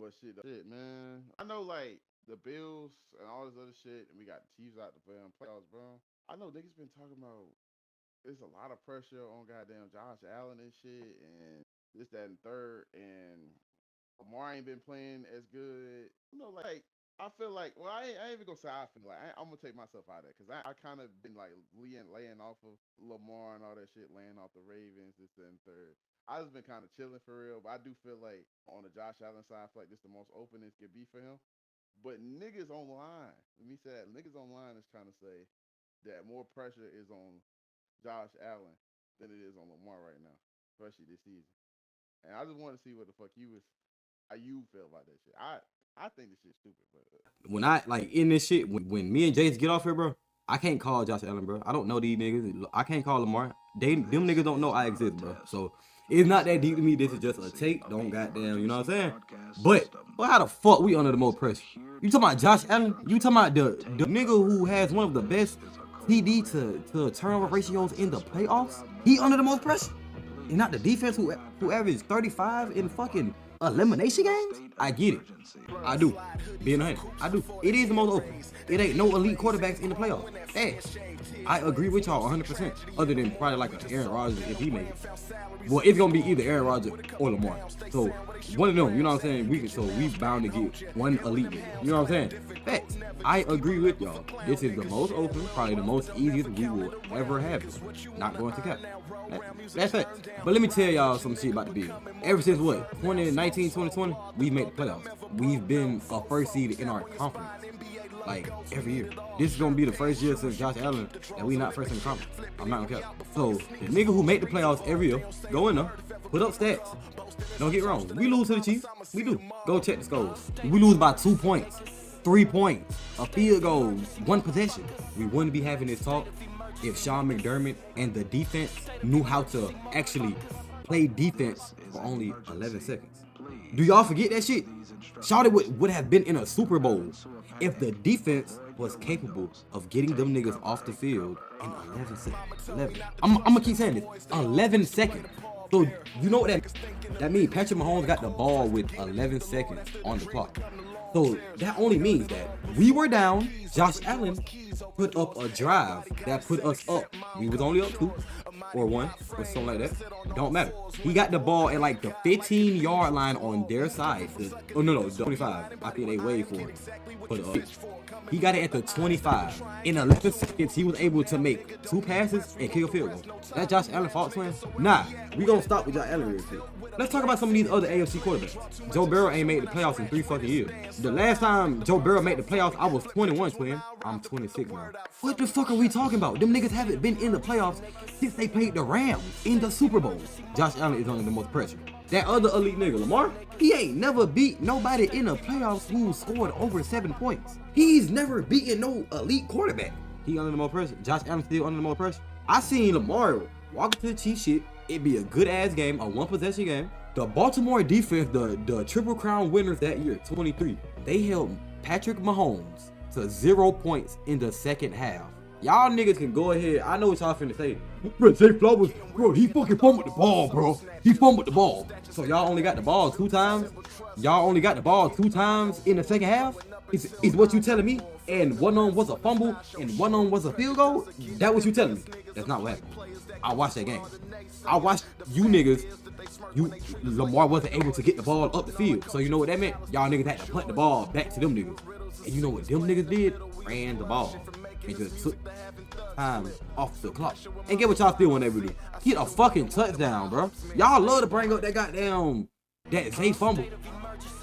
But shit, man. I know like the Bills and all this other shit, and we got the Chiefs out the playoffs, bro. I know niggas been talking about there's a lot of pressure on goddamn Josh Allen and shit, and this, that, and third, and Lamar ain't been playing as good. You know, like I feel like, well, I ain't even gonna say I feel like I'm gonna take myself out of it because I kind of been like laying off of Lamar and all that shit, laying off the Ravens, this, that, and third. I just been kind of chilling for real, but I do feel like on the Josh Allen side, I feel like this the most open this could be for him. But niggas online, let me say that niggas online is trying to say that more pressure is on Josh Allen than it is on Lamar right now, especially this season. And I just want to see what the fuck how you feel about that shit. I think this shit's stupid, but when I like in this shit, when me and Jace get off here, bro, I can't call Josh Allen, bro. I don't know these niggas. I can't call Lamar. Them niggas don't know I exist, bro. So it's not that deep to me. This is just a take. Don't goddamn, you know what I'm saying? But how the fuck we under the most pressure? You talking about Josh Allen? You talking about the nigga who has one of the best TD to turnover ratios in the playoffs? He under the most pressure? And not the defense who averaged 35 in fucking elimination games? I get it. I do. Being honest, I do. It is the most open. It ain't no elite quarterbacks in the playoffs. Hey, I agree with y'all 100%. Other than probably like an Aaron Rodgers if he made it. Well, it's gonna be either Aaron Rodgers or Lamar. So one of them, you know what I'm saying? We bound to get one elite nigga. You know what I'm saying? Facts. I agree with y'all. This is the most open, probably the most easiest we will ever have it. Not going to cap. That's it. But let me tell y'all some shit about the Bills. Ever since what? 2019, 2020, we made the playoffs. We've been a first seed in our conference. Like every year. This is gonna be the first year since Josh Allen that we not first in the conference. I'm not gonna cap. So the nigga who make the playoffs every year, go in there, put up stats. Don't get wrong. We lose to the Chiefs. We do. Go check the scores. We lose by 2 points, 3 points, a field goal, 1 possession. We wouldn't be having this talk if Sean McDermott and the defense knew how to actually play defense for only 11 seconds. Do y'all forget that shit? Charlotte would have been in a Super Bowl if the defense was capable of getting them niggas off the field in 11 seconds. 11. I'm gonna keep saying this. 11 seconds. So you know what that means? Patrick Mahomes got the ball with 11 seconds on the clock. So that only means that we were down. Josh Allen put up a drive that put us up. We was only up 2 or 1 or something like that. Don't matter. He got the ball at like the 15-yard line on their side. The 25. I think they waited for it. But he got it at the 25. In 11 seconds, he was able to make 2 passes and kick a field goal. That Josh Allen fault, twin? Nah, we gonna stop with Josh Allen real quick. Let's talk about some of these other AFC quarterbacks. Joe Burrow ain't made the playoffs in 3 fucking years. The last time Joe Burrow made the playoffs, I was 21, twin. I'm 26 now. What the fuck are we talking about? Them niggas haven't been in the playoffs since they played the Rams in the Super Bowl. Josh Allen is under the most pressure. That other elite nigga, Lamar, he ain't never beat nobody in the playoffs who scored over 7 points. He's never beaten no elite quarterback. He under the most pressure. Josh Allen still under the most pressure. I seen Lamar walk into the Chiefs shit. It'd be a good ass game, a 1-possession game. The Baltimore defense, the Triple Crown winners that year, 23, they held Patrick Mahomes to 0 points in the second half. Y'all niggas can go ahead. I know what y'all finna say. Bro, Zay Flowers, bro, he fucking fumbled the ball, bro. He fumbled the ball. So y'all only got the ball 2 times? Y'all only got the ball 2 times in the second half? Is what you telling me? And one of them was a fumble and one of them was a field goal? That what you telling me? That's not what happened. I watched that game. I watched you niggas. Lamar wasn't able to get the ball up the field. So you know what that meant? Y'all niggas had to punt the ball back to them niggas. And you know what them niggas did? Ran the ball. And just took time off the clock. And get what y'all still want to do. Get a fucking touchdown, bro. Y'all love to bring up that goddamn Zay fumble.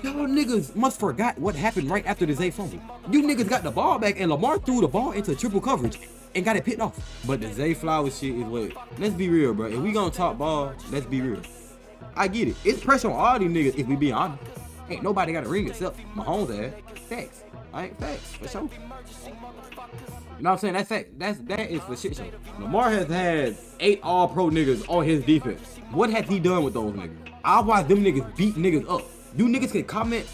Y'all niggas must forgot what happened right after the Zay fumble. You niggas got the ball back and Lamar threw the ball into triple coverage and got it picked off. But the Zay Flowers shit is what. Let's be real, bro. If we gonna talk ball, let's be real. I get it. It's pressure on all these niggas if we be honest. Ain't nobody got a ring except Mahomes ass. Facts. Alright, facts. For sure. You know what I'm saying? That's fact. That is for shit show. Lamar has had 8 all-pro niggas on his defense. What has he done with those niggas? I watch them niggas beat niggas up. You niggas can comment.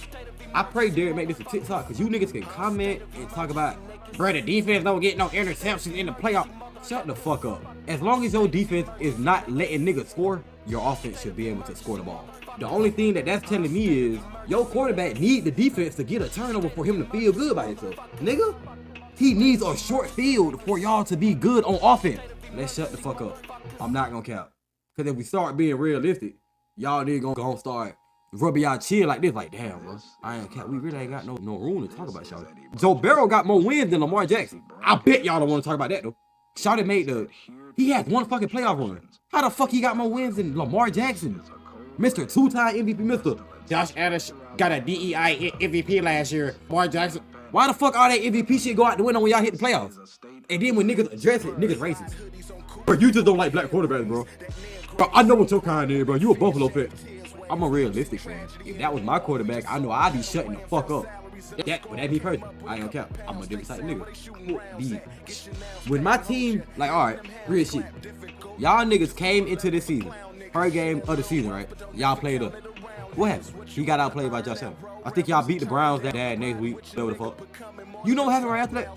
I pray Derek make this a TikTok because you niggas can comment and talk about, bro, the defense don't get no interceptions in the playoff. Shut the fuck up. As long as your defense is not letting niggas score, your offense should be able to score the ball. The only thing that's telling me is your quarterback need the defense to get a turnover for him to feel good by himself. Nigga, he needs a short field for y'all to be good on offense. Let's shut the fuck up. I'm not gonna cap. Because if we start being realistic, y'all niggas gonna start rubbing y'all chin like this. Like, damn, bro. I ain't cap. We really ain't got no room to talk about Shawty. Joe Burrow got more wins than Lamar Jackson. I bet y'all don't want to talk about that, though. Shawty made he had one fucking playoff run. How the fuck he got more wins than Lamar Jackson? Mr. Two-time MVP, Mr. Josh Allen got a DEI MVP last year. Lamar Jackson. Why the fuck all that MVP shit go out the window when y'all hit the playoffs? And then when niggas address it, niggas racist. Bro, you just don't like black quarterbacks, bro. Bro, I know what your kind is, bro. You a Buffalo fan. I'm a realistic fan. If that was my quarterback, I know I'd be shutting the fuck up. That be personal. I ain't gonna cap. I'm a different type of nigga. When my team, like, alright, real shit. Y'all niggas came into this season. First game of the season, right? Y'all played up. What happened? He got outplayed by Josh Allen. I think y'all beat the Browns that next week. Whatever the fuck. You know what happened right after that?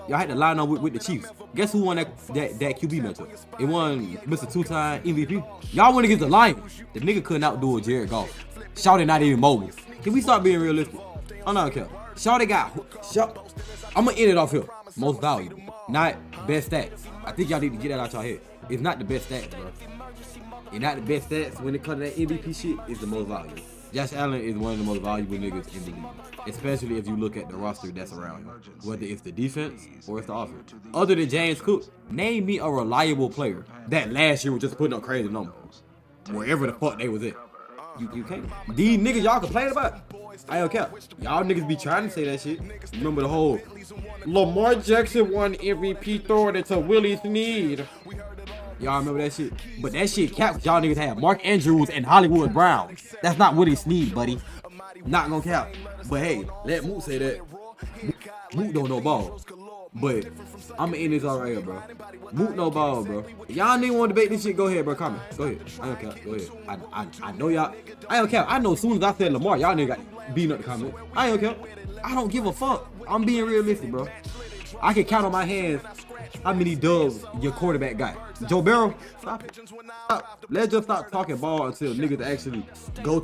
Y'all had to line up with the Chiefs. Guess who won that QB matchup? It won Mr. Two-time MVP. Y'all went against the Lions. The nigga couldn't outdo Jared Goff. Shawty not even mobile. Can we start being realistic? I'm not okay. Shawty I'm gonna end it off here. Most valuable, not best stats. I think y'all need to get that out y'all head. It's not the best stats, bro. It's not the best stats when it comes to that MVP shit. It's the most valuable. Josh Allen is one of the most valuable niggas in the league, especially if you look at the roster that's around him, whether it's the defense or it's the offense. Other than James Cook, name me a reliable player that last year was just putting up crazy numbers, wherever the fuck they was at. You can't. These niggas y'all complain about, I don't care. Y'all niggas be trying to say that shit. Remember the whole Lamar Jackson won MVP throwing it to Willie Snead. Y'all remember that shit? But that shit cap. Y'all niggas had Mark Andrews and Hollywood Brown. That's not Willie Snead, buddy. Not gonna count. But hey, let Moot say that. Moot don't know ball. But I'ma end this all right here, bro. Moot no ball, bro. Y'all niggas want to debate this shit? Go ahead, bro. Comment. Go ahead. I don't care. Go ahead. I know y'all. I don't care. I know as soon as I said Lamar, y'all niggas got beating up the comment. I don't care. I don't give a fuck. I'm being realistic, bro. I can count on my hands how many dubs your quarterback got. Joe Burrow, stop it. Stop. Let's just stop talking ball until niggas actually go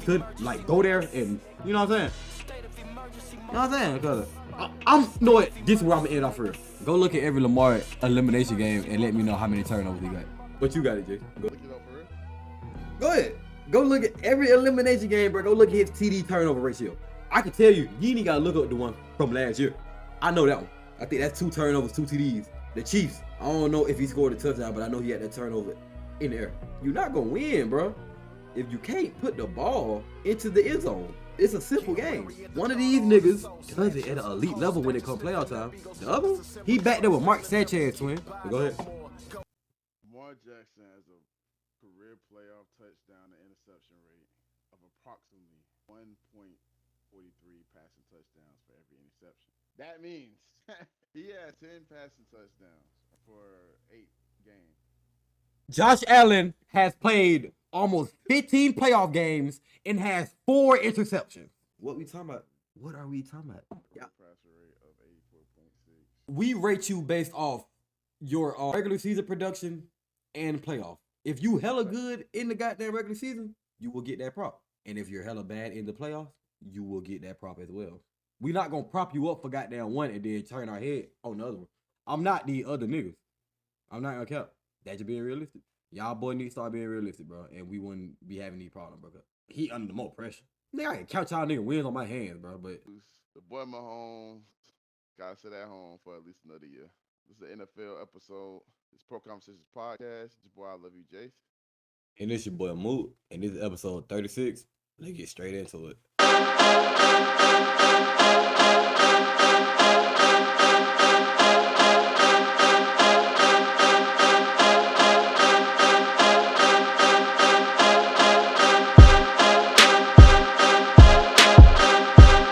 there and, you know what I'm saying? You know what I'm saying? Cause you know what? This is where I'm gonna end off here. Go look at every Lamar elimination game and let me know how many turnovers he got. But you got it, Jay. Go ahead. Go look at every elimination game, bro. Go look at his TD turnover ratio. I can tell you ain't gotta look up the one from last year. I know that one. I think that's 2 turnovers, 2 TDs. The Chiefs, I don't know if he scored a touchdown, but I know he had that turnover in there. You're not gonna win, bro, if you can't put the ball into the end zone. It's a simple game. One of these niggas does it at an elite level when it comes playoff time. The other, he back there with Mark Sanchez, twin. Go ahead. Lamar Jackson has a career playoff touchdown to interception rate of approximately 1.43 passing touchdowns for every interception. That means he had 10 passing touchdowns for 8 games. Josh Allen has played almost 15 playoff games and has 4 interceptions. What we talking about? What are we talking about? Yeah. Passer rate of 84.6. We rate you based off your regular season production and playoff. If you hella good in the goddamn regular season, you will get that prop. And if you're hella bad in the playoffs, you will get that prop as well. We not gonna prop you up for goddamn one and then turn our head on the other one. I'm not the other niggas. I'm not gonna count. That just being realistic. Y'all boy need to start being realistic, bro. And we wouldn't be having these problems, bro. He under the more pressure. Nigga, I can count y'all nigga wins on my hands, bro. But the boy Mahomes gotta sit at home for at least another year. This is an NFL episode. It's PROCONversations podcast. It's your boy, I love you, Jace. And this your boy Moot. And this is episode 36. Let's get straight into it.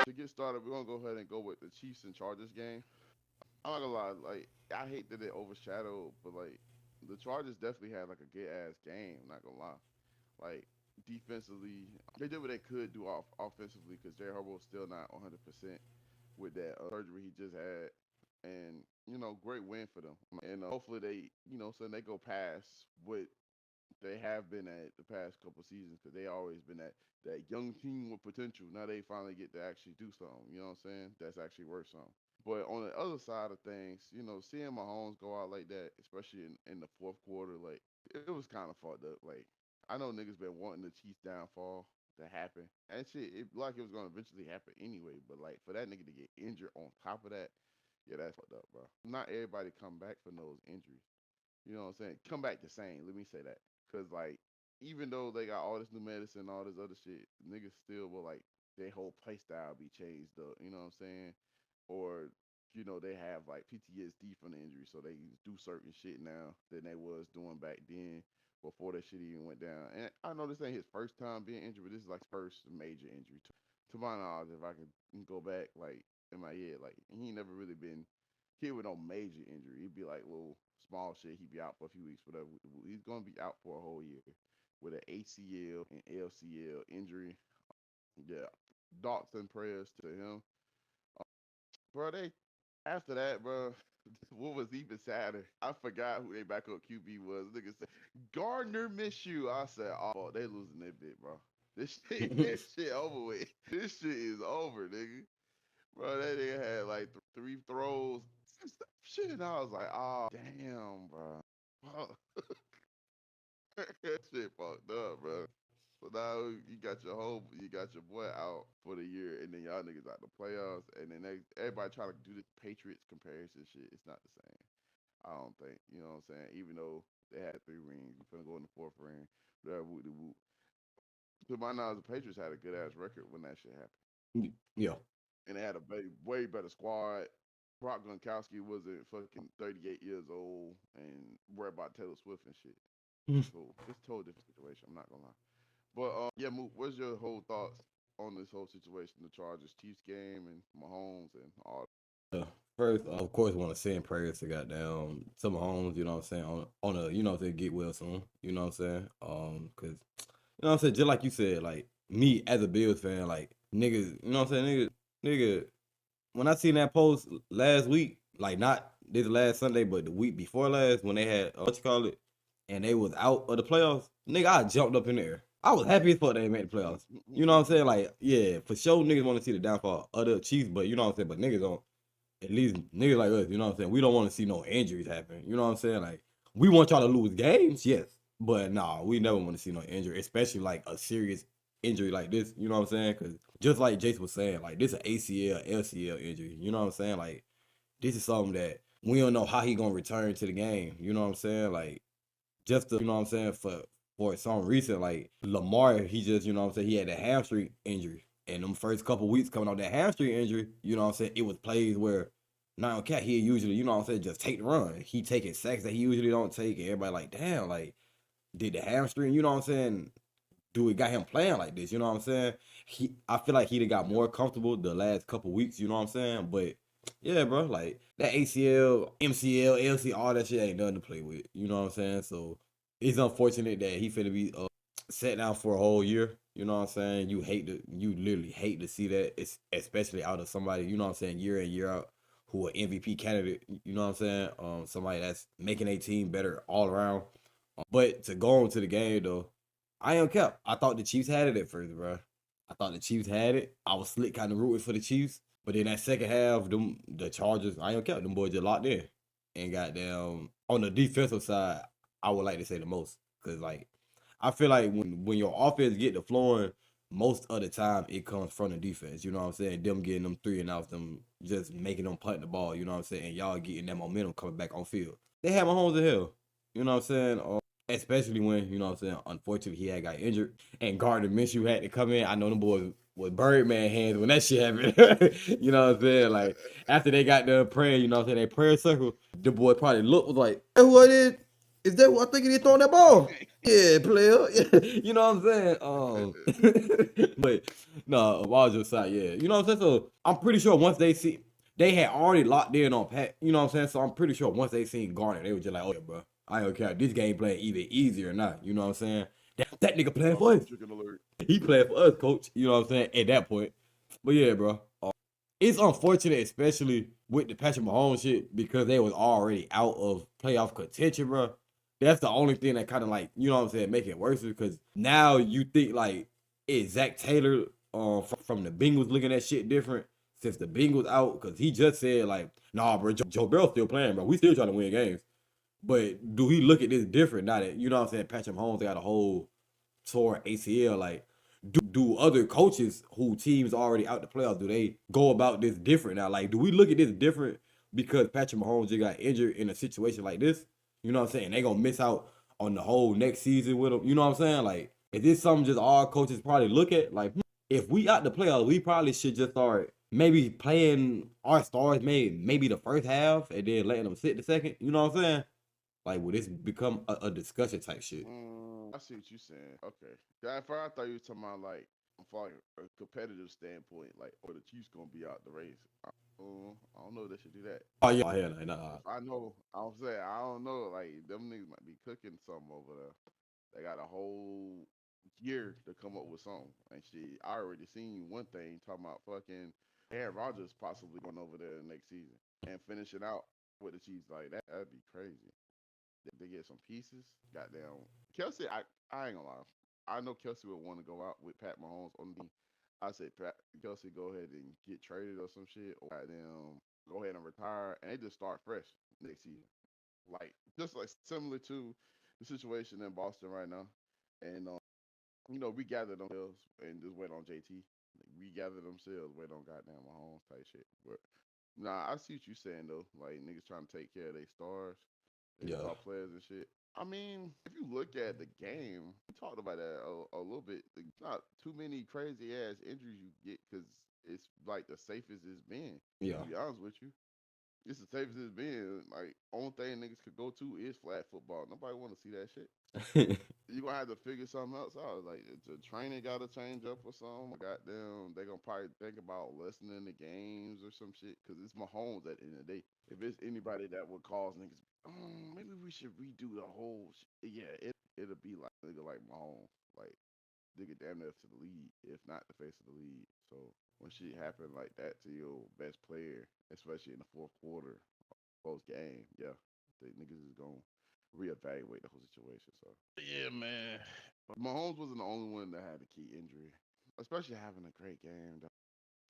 To get started, we're gonna go ahead and go with the Chiefs and Chargers game. I'm not gonna lie, like, I hate that it overshadowed, but like the Chargers definitely had like a good ass game. I'm not gonna lie, like defensively, they did what they could do offensively because Jay Harbaugh's still not 100% with that surgery he just had, and great win for them. And hopefully they, so they go past what they have been at the past couple seasons because they always been that young team with potential. Now they finally get to actually do something. You know what I'm saying? That's actually worth something. But on the other side of things, seeing Mahomes go out like that, especially in the fourth quarter, like it was kind of fucked up. Like I know niggas been wanting the Chiefs downfall to happen, and shit, like it was gonna eventually happen anyway. But like for that nigga to get injured on top of that, yeah, that's fucked up, bro. Not everybody come back from those injuries. You know what I'm saying? Come back the same. Let me say that. Cause like, even though they got all this new medicine, all this other shit, niggas still will like their whole play style be changed up. You know what I'm saying? Or they have like PTSD from the injury, so they do certain shit now than they was doing back then before that shit even went down. And I know this ain't his first time being injured, but this is like first major injury to my knowledge. If I can go back like in my head, like he ain't never really been hit with no major injury. He'd be like little small shit. He'd be out for a few weeks, whatever. He's gonna be out for a whole year with an ACL and LCL injury. Yeah, thoughts and prayers to him, bro. They after that, bro. What was even sadder? I forgot who they backup QB was. Nigga said Gardner Minshew. I said, oh, they losing their bit, bro. This shit over with. This shit is over, nigga. Bro, that nigga had like three throws. Shit, and I was like, oh, damn, bro. Fuck. That shit fucked up, bro. So now you got your boy out for the year, and then y'all niggas out the playoffs, and then everybody trying to do this Patriots comparison shit. It's not the same. I don't think. You know what I'm saying? Even though they had 3 rings, you finna go in the fourth ring. Whatever, whoop de whoop. To my knowledge, the Patriots had a good ass record when that shit happened, Yeah. and they had a way better squad. Brock Gronkowski wasn't fucking 38 years old and worried about Taylor Swift and shit. So it's a totally different situation. I'm not gonna lie. But yeah, Mook, what's your whole thoughts on this whole situation, the Chargers Chiefs game and Mahomes and all? Uh, First, of course, want to send prayers to goddamn to Mahomes, you know what I'm saying, on a, to get well soon, you know what I'm saying? Cause, you know what I'm saying, just like you said, like, me as a Bills fan, like, niggas, you know what I'm saying, nigga, when I seen that post last week, like, not this last Sunday, but the week before last, when they had, what you call it, and they was out of the playoffs, nigga, I jumped up in there. I was happy as fuck they made the playoffs. You know what I'm saying? Like, yeah, for sure niggas want to see the downfall of the Chiefs, but you know what I'm saying? But niggas don't, at least niggas like us, you know what I'm saying? We don't want to see no injuries happen. You know what I'm saying? Like, we want y'all to lose games, yes. But nah, we never want to see no injury, especially like a serious injury like this. You know what I'm saying? Because just like Jason was saying, like, this is an ACL, LCL injury. You know what I'm saying? Like, this is something that we don't know how he gonna return to the game. You know what I'm saying? Like, just to, you know what I'm saying, for some reason, like Lamar, he just, you know what I'm saying, he had a hamstring injury. And them first couple weeks coming off that hamstring injury, you know what I'm saying, it was plays where not on cat, he usually, you know what I'm saying, just take the run. He taking sacks that he usually don't take, and everybody like, damn, like, did the hamstring, you know what I'm saying, do it got him playing like this, you know what I'm saying? I feel like he'd have got more comfortable the last couple weeks, you know what I'm saying? But yeah, bro, like that ACL, MCL, LC, all that shit ain't nothing to play with, you know what I'm saying? So it's unfortunate that he finna be set down for a whole year. You know what I'm saying? You literally hate to see that, it's especially out of somebody, you know what I'm saying, year in, year out, who an MVP candidate, you know what I'm saying? Somebody that's making a team better all around. But to go on to the game though, I am kept. I thought the Chiefs had it at first, bro. I thought the Chiefs had it. I was slick kind of rooting for the Chiefs. But then that second half, the Chargers, I am kept. Them boys just locked in. And got down on the defensive side, I would like to say the most. Because, like, I feel like when your offense get the flowing, most of the time it comes from the defense. You know what I'm saying? Them getting them 3 and outs, them just making them punt the ball. You know what I'm saying? And y'all getting that momentum coming back on field. They had Mahomes in hell. You know what I'm saying? Especially when, you know what I'm saying, unfortunately he had got injured and Gardner Minshew had to come in. I know them boys with Birdman hands when that shit happened. You know what I'm saying? Like, after they got done praying, you know what I'm saying, that prayer circle, the boy probably looked, was like, hey, what is that what I think he throwing that ball? Yeah, player. You know what I'm saying? But no, I was just like, yeah. You know what I'm saying? So I'm pretty sure once they had already locked in on Pat, you know what I'm saying? So I'm pretty sure once they seen Garner, they were just like, oh yeah, bro. I don't care. This game playing either easy or not. You know what I'm saying? That nigga playing for us. He playing for us, coach. You know what I'm saying? At that point. But yeah, bro. It's unfortunate, especially with the Patrick Mahomes shit, because they was already out of playoff contention, bro. that's the only thing that kind of like, you know what I'm saying, make it worse, because now you think like, is Zach Taylor from the Bengals looking at shit different since the Bengals out? Because he just said like, nah, bro, Joe Burrow's still playing, bro. We still trying to win games. But do he look at this different now that, you know what I'm saying, Patrick Mahomes got a whole tore ACL? Like, do other coaches who teams already out the playoffs, do they go about this different now? Like, do we look at this different because Patrick Mahomes just got injured in a situation like this? You know what I'm saying? They gonna miss out on the whole next season with him. You know what I'm saying? Like, is this something just all coaches probably look at? Like, if we out the playoffs, we probably should just start maybe playing our stars maybe the first half and then letting them sit the second. You know what I'm saying? Like, will this become a discussion type shit? I see what you're saying. Okay. Yeah, at first I thought you were talking about like from like a competitive standpoint, like, or the Chiefs gonna be out the race. I don't know if they should do that. Oh yeah, like, nah. I know. I'm saying I don't know. Like them niggas might be cooking something over there. They got a whole year to come up with something. And shit, I already seen one thing talking about fucking Aaron Rodgers possibly going over there next season and finishing out with the Chiefs. Like that, that'd be crazy. They get some pieces. Goddamn, Kelsey. I ain't gonna lie. I know Kelsey would want to go out with Pat Mahomes on the. I say Kelsey go ahead and get traded or some shit, or goddamn go ahead and retire, and they just start fresh next season. Like just like similar to the situation in Boston right now, and we gather themselves and just wait on JT. Like, we gather themselves, wait on goddamn Mahomes type shit. But nah, I see what you saying though. Like niggas trying to take care of their stars, their Yeah. star players and shit. I mean, if you look at the game, we talked about that a little bit. Not too many crazy ass injuries you get because it's like the safest it's been. Yeah. To be honest with you, it's the safest it's been. Like, only thing niggas could go to is flag football. Nobody want to see that shit. You gonna have to figure something else out. Like the training got to change up or something. Goddamn, they gonna probably think about lessening the games or some shit. Cause it's Mahomes at the end of the day. If it's anybody that would cause niggas, maybe we should redo the whole. Yeah, it'll be like nigga like Mahomes, like nigga damn near to the lead, if not the face of the lead. So when shit happen like that to your best player, especially in the fourth quarter, close game, yeah, the niggas is gonna reevaluate the whole situation. So yeah, man. But Mahomes wasn't the only one that had a key injury, especially having a great game.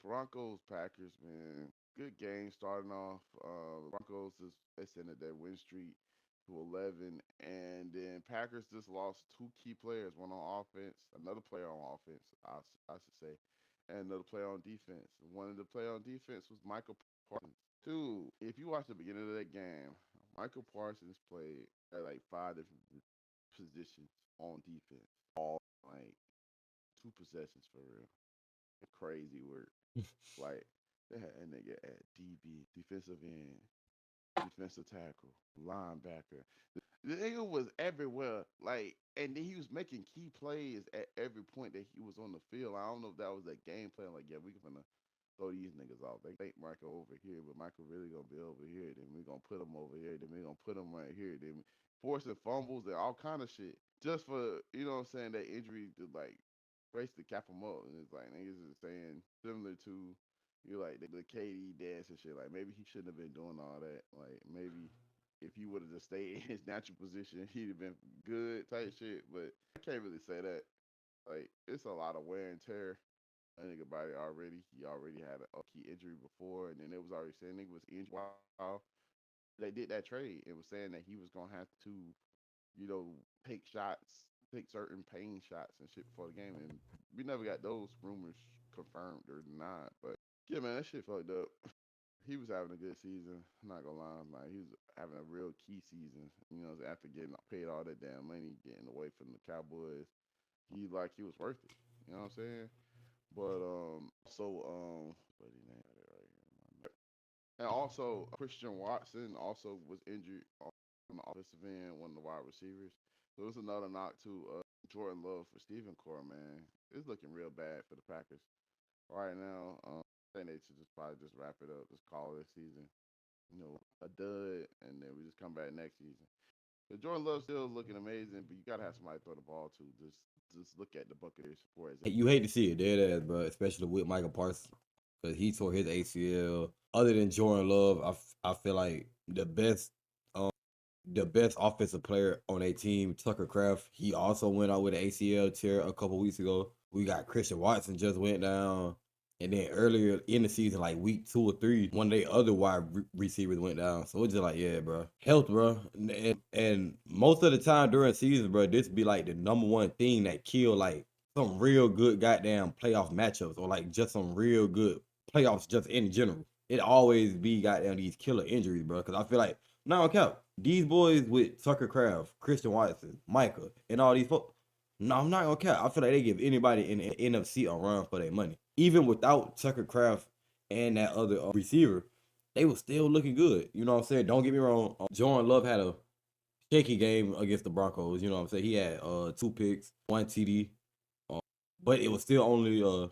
Broncos Packers, man, good game starting off. Broncos just extended their win streak to 11, and then Packers just lost two key players, one on offense, another player on offense, I should say, and another player on defense. One of the player on defense was Michael Parsons. Dude, if you watch the beginning of that game, Michael Parsons played at like five different positions on defense, all like two possessions for real. Crazy work. Like they had a nigga at DB, defensive end, defensive tackle, linebacker. The nigga was everywhere. Like, and then he was making key plays at every point that he was on the field. I don't know if that was a game plan. Like, yeah, we gonna throw these niggas off. They think Michael over here, but Michael really gonna be over here. Then we gonna put him over here. Then we gonna put him right here. Then forcing fumbles and all kind of shit just for what I'm saying, that injury to like basically cap him up. And it's like niggas is saying similar to like the KD dance and shit. Like maybe he shouldn't have been doing all that. Like maybe if he would have just stayed in his natural position, he'd have been good type shit. But I can't really say that. Like it's a lot of wear and tear. I think about it already. He already had a key injury before, and then it was already saying nigga was injured while they did that trade. It was saying that he was gonna have to, take shots, take certain pain shots and shit before the game, and we never got those rumors confirmed or denied. But yeah, man, that shit fucked up. He was having a good season. I'm not gonna lie, like he was having a real key season. After getting paid all that damn money, getting away from the Cowboys, he was worth it. You know what I'm saying? But what do you name it right here? And also Christian Watson also was injured on the offensive end, one of the wide receivers. So it's another knock to Jordan Love for Stephen Core, man. It's looking real bad for the Packers right now. I think they should just probably just wrap it up, just call it a season. A dud, and then we just come back next season. The Jordan Love's still looking amazing, but you gotta have somebody throw the ball to. Just look at the Buccaneers for example. You hate to see it dead ass, bro, especially with Michael Parsons, because he tore his ACL. Other than Jordan Love, I feel like the best the best offensive player on a team, Tucker Kraft. He also went out with an ACL tear a couple weeks ago. We got Christian Watson just went down. And then earlier in the season, like week 2 or 3, one of their other wide receivers went down. So it's just like, yeah, bro. Health, bro. And most of the time during season, bro, this be like the number one thing that kill like some real good goddamn playoff matchups or like just some real good playoffs just in general. It always be goddamn these killer injuries, bro. Because I feel like, no cap, these boys with Tucker Kraft, Christian Watson, Micah, and all these folks, no, I'm not gonna cap. I feel like they give anybody in the NFC a run for their money. Even without Tucker Kraft and that other receiver, they were still looking good. You know what I'm saying? Don't get me wrong. Jordan Love had a shaky game against the Broncos. You know what I'm saying? He had 2 picks, 1 TD, but it was still only a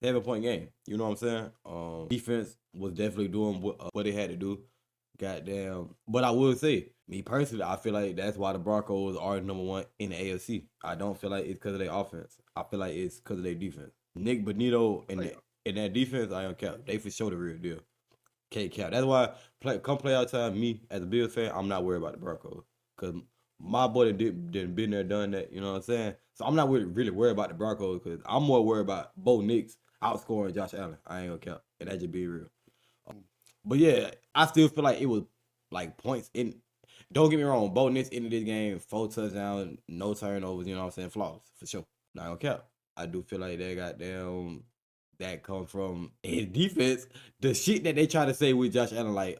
7-point game. You know what I'm saying? Defense was definitely doing what they had to do. Goddamn. But I would say, me personally, I feel like that's why the Broncos are number 1 in the AFC. I don't feel like it's because of their offense. I feel like it's because of their defense. Nick Bonito and that defense, I don't care. They for sure the real deal. Can't cap. That's why come playoff time, me as a Bills fan, I'm not worried about the Broncos. Because my boy didn't been there, done that. You know what I'm saying? So I'm not really worried about the Broncos because I'm more worried about Bo Nix outscoring Josh Allen. I ain't gonna cap. And that just be real. But yeah, I still feel like it was like points in. Don't get me wrong, Bo Nix ended this game 4 touchdowns, no turnovers. You know what I'm saying? Flawless for sure. Not gonna cap. I do feel like they goddamn that come from his defense. The shit that they try to say with Josh Allen, like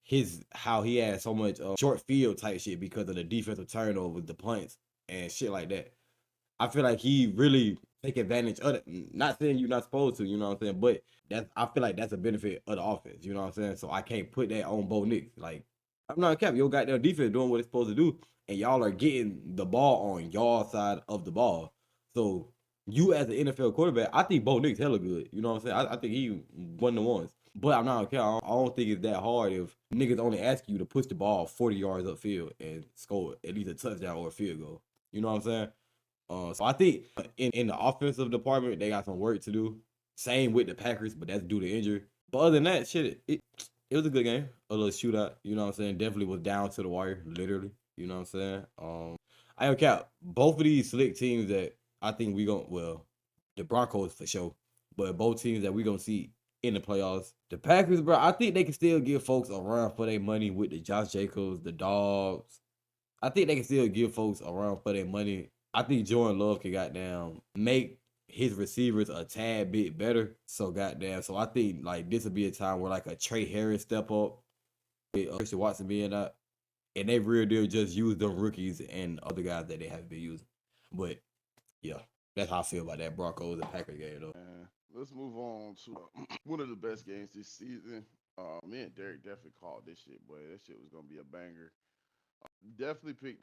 his how he had so much short field type shit because of the defensive turnovers, the punts and shit like that. I feel like he really take advantage of it. Not saying you're not supposed to, you know what I'm saying, but I feel like that's a benefit of the offense, you know what I'm saying? So I can't put that on Bo Nix. Like, I'm not cap. Your goddamn defense doing what it's supposed to do, and y'all are getting the ball on y'all side of the ball. So you as an NFL quarterback, I think Bo Nix hella good. You know what I'm saying? I think he one of the ones. But I'm not cap. I don't think it's that hard if niggas only ask you to push the ball 40 yards upfield and score at least a touchdown or a field goal. You know what I'm saying? So I think in the offensive department, they got some work to do. Same with the Packers, but that's due to injury. But other than that, shit, it was a good game. A little shootout, you know what I'm saying? Definitely was down to the wire, literally. You know what I'm saying? I don't cap. Both of these slick teams that I think the Broncos for sure, but both teams that we gonna see in the playoffs. The Packers, bro, I think they can still give folks a run for their money with the Josh Jacobs, the Dogs. I think they can still give folks a run for their money. I think Jordan Love can goddamn make his receivers a tad bit better. So goddamn. So I think like this will be a time where like a Trey Harris step up with Christian Watson being out. And they real deal just use them rookies and other guys that they haven't been using. But yeah, that's how I feel about that Broncos and Packers game though. Let's move on to one of the best games this season. Me and Derek definitely called this shit, boy. That shit was gonna be a banger. I've definitely picked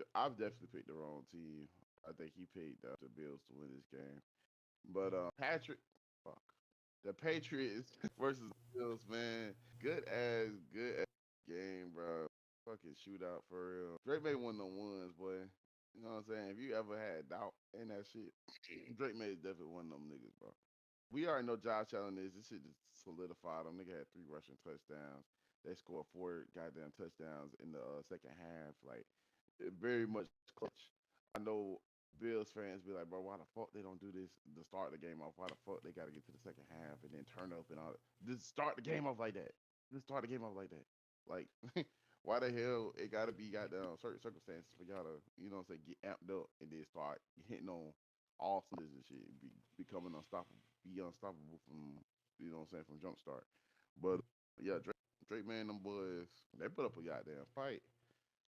the wrong team. I think he picked the Bills to win this game. But fuck, the Patriots versus the Bills, man. Good as game, bro. Fucking shootout for real. Drake made one of them ones, boy. You know what I'm saying? If you ever had doubt in that shit, Drake made definitely one of them niggas, bro. We already know Josh Allen is. This shit just solidified him. Nigga had 3 rushing touchdowns. They scored 4 goddamn touchdowns in the second half. Like, very much clutch. I know Bills fans be like, bro, why the fuck they don't do this to start the game off? Why the fuck they got to get to the second half and then turn up and all that? Just start the game off like that. Just start the game off like that. Like, why the hell it got to be goddamn certain circumstances for y'all to, you know what I'm saying, get amped up and then start hitting on all cylinders and shit, becoming unstoppable, be unstoppable from, you know what I'm saying, from jump start. But yeah, Drake, man, them boys, they put up a goddamn fight.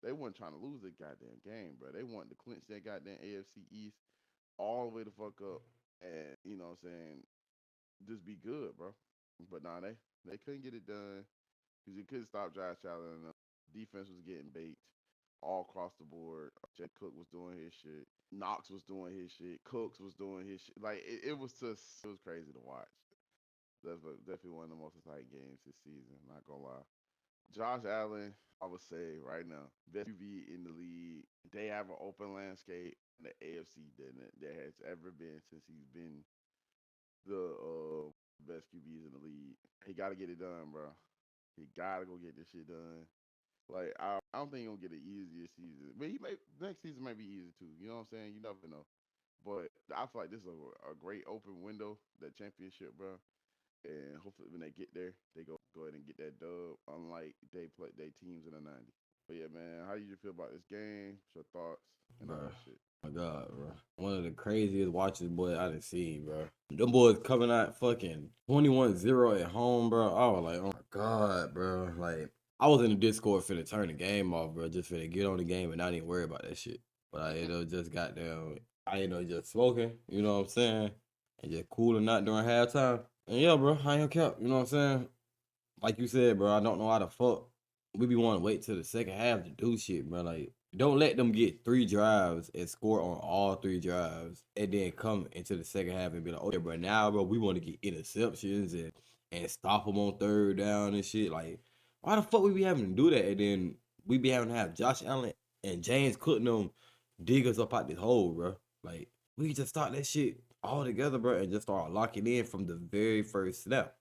They weren't trying to lose that goddamn game, bro. They wanted to clinch that goddamn AFC East all the way the fuck up, and you know what I'm saying, just be good, bro. But nah, they couldn't get it done because you couldn't stop Josh Allen. Defense was getting baked all across the board. Jay Cook was doing his shit. Knox was doing his shit. Cooks was doing his shit. Like it was just it was crazy to watch. That's definitely one of the most exciting games this season. Not gonna lie. Josh Allen, I would say right now, best QB in the league. They have an open landscape in the AFC than there has ever been since he's been the best QBs in the league. He got to get it done, bro. He got to go get this shit done. Like I don't think he'll get an easier season, but he may next season might be easy too. You know what I'm saying? You never know. But I feel like this is a great open window, that championship, bro. And hopefully when they get there, they go ahead and get that dub. Unlike they play their teams in the '90s. But yeah, man, how did you feel about this game? What's your thoughts and all bro. that shit? My God, bro. One of the craziest watches, boy, I done seen, bro. Them boys coming out fucking 21-0 at home, bro. I was like, oh my God, bro. Like, I was in the Discord finna turn the game off, bro. Just finna get on the game and not even worry about that shit. But I ended up just goddamn, I ended up just smoking, you know what I'm saying? And just cooling out during halftime. And yeah, bro, I ain't kept, you know what I'm saying? Like you said, bro, I don't know how the fuck we be wanting to wait till the second half to do shit, bro. Like, don't let them get 3 drives and score on all 3 drives and then come into the second half and be like, okay, bro, now, bro, we want to get interceptions and stop them on third down and shit. Like, why the fuck we be having to do that? And then we be having to have Josh Allen and James Cooking them dig us up out this hole, bro. Like, we just start that shit all together, bro, and just start locking in from the very first snap.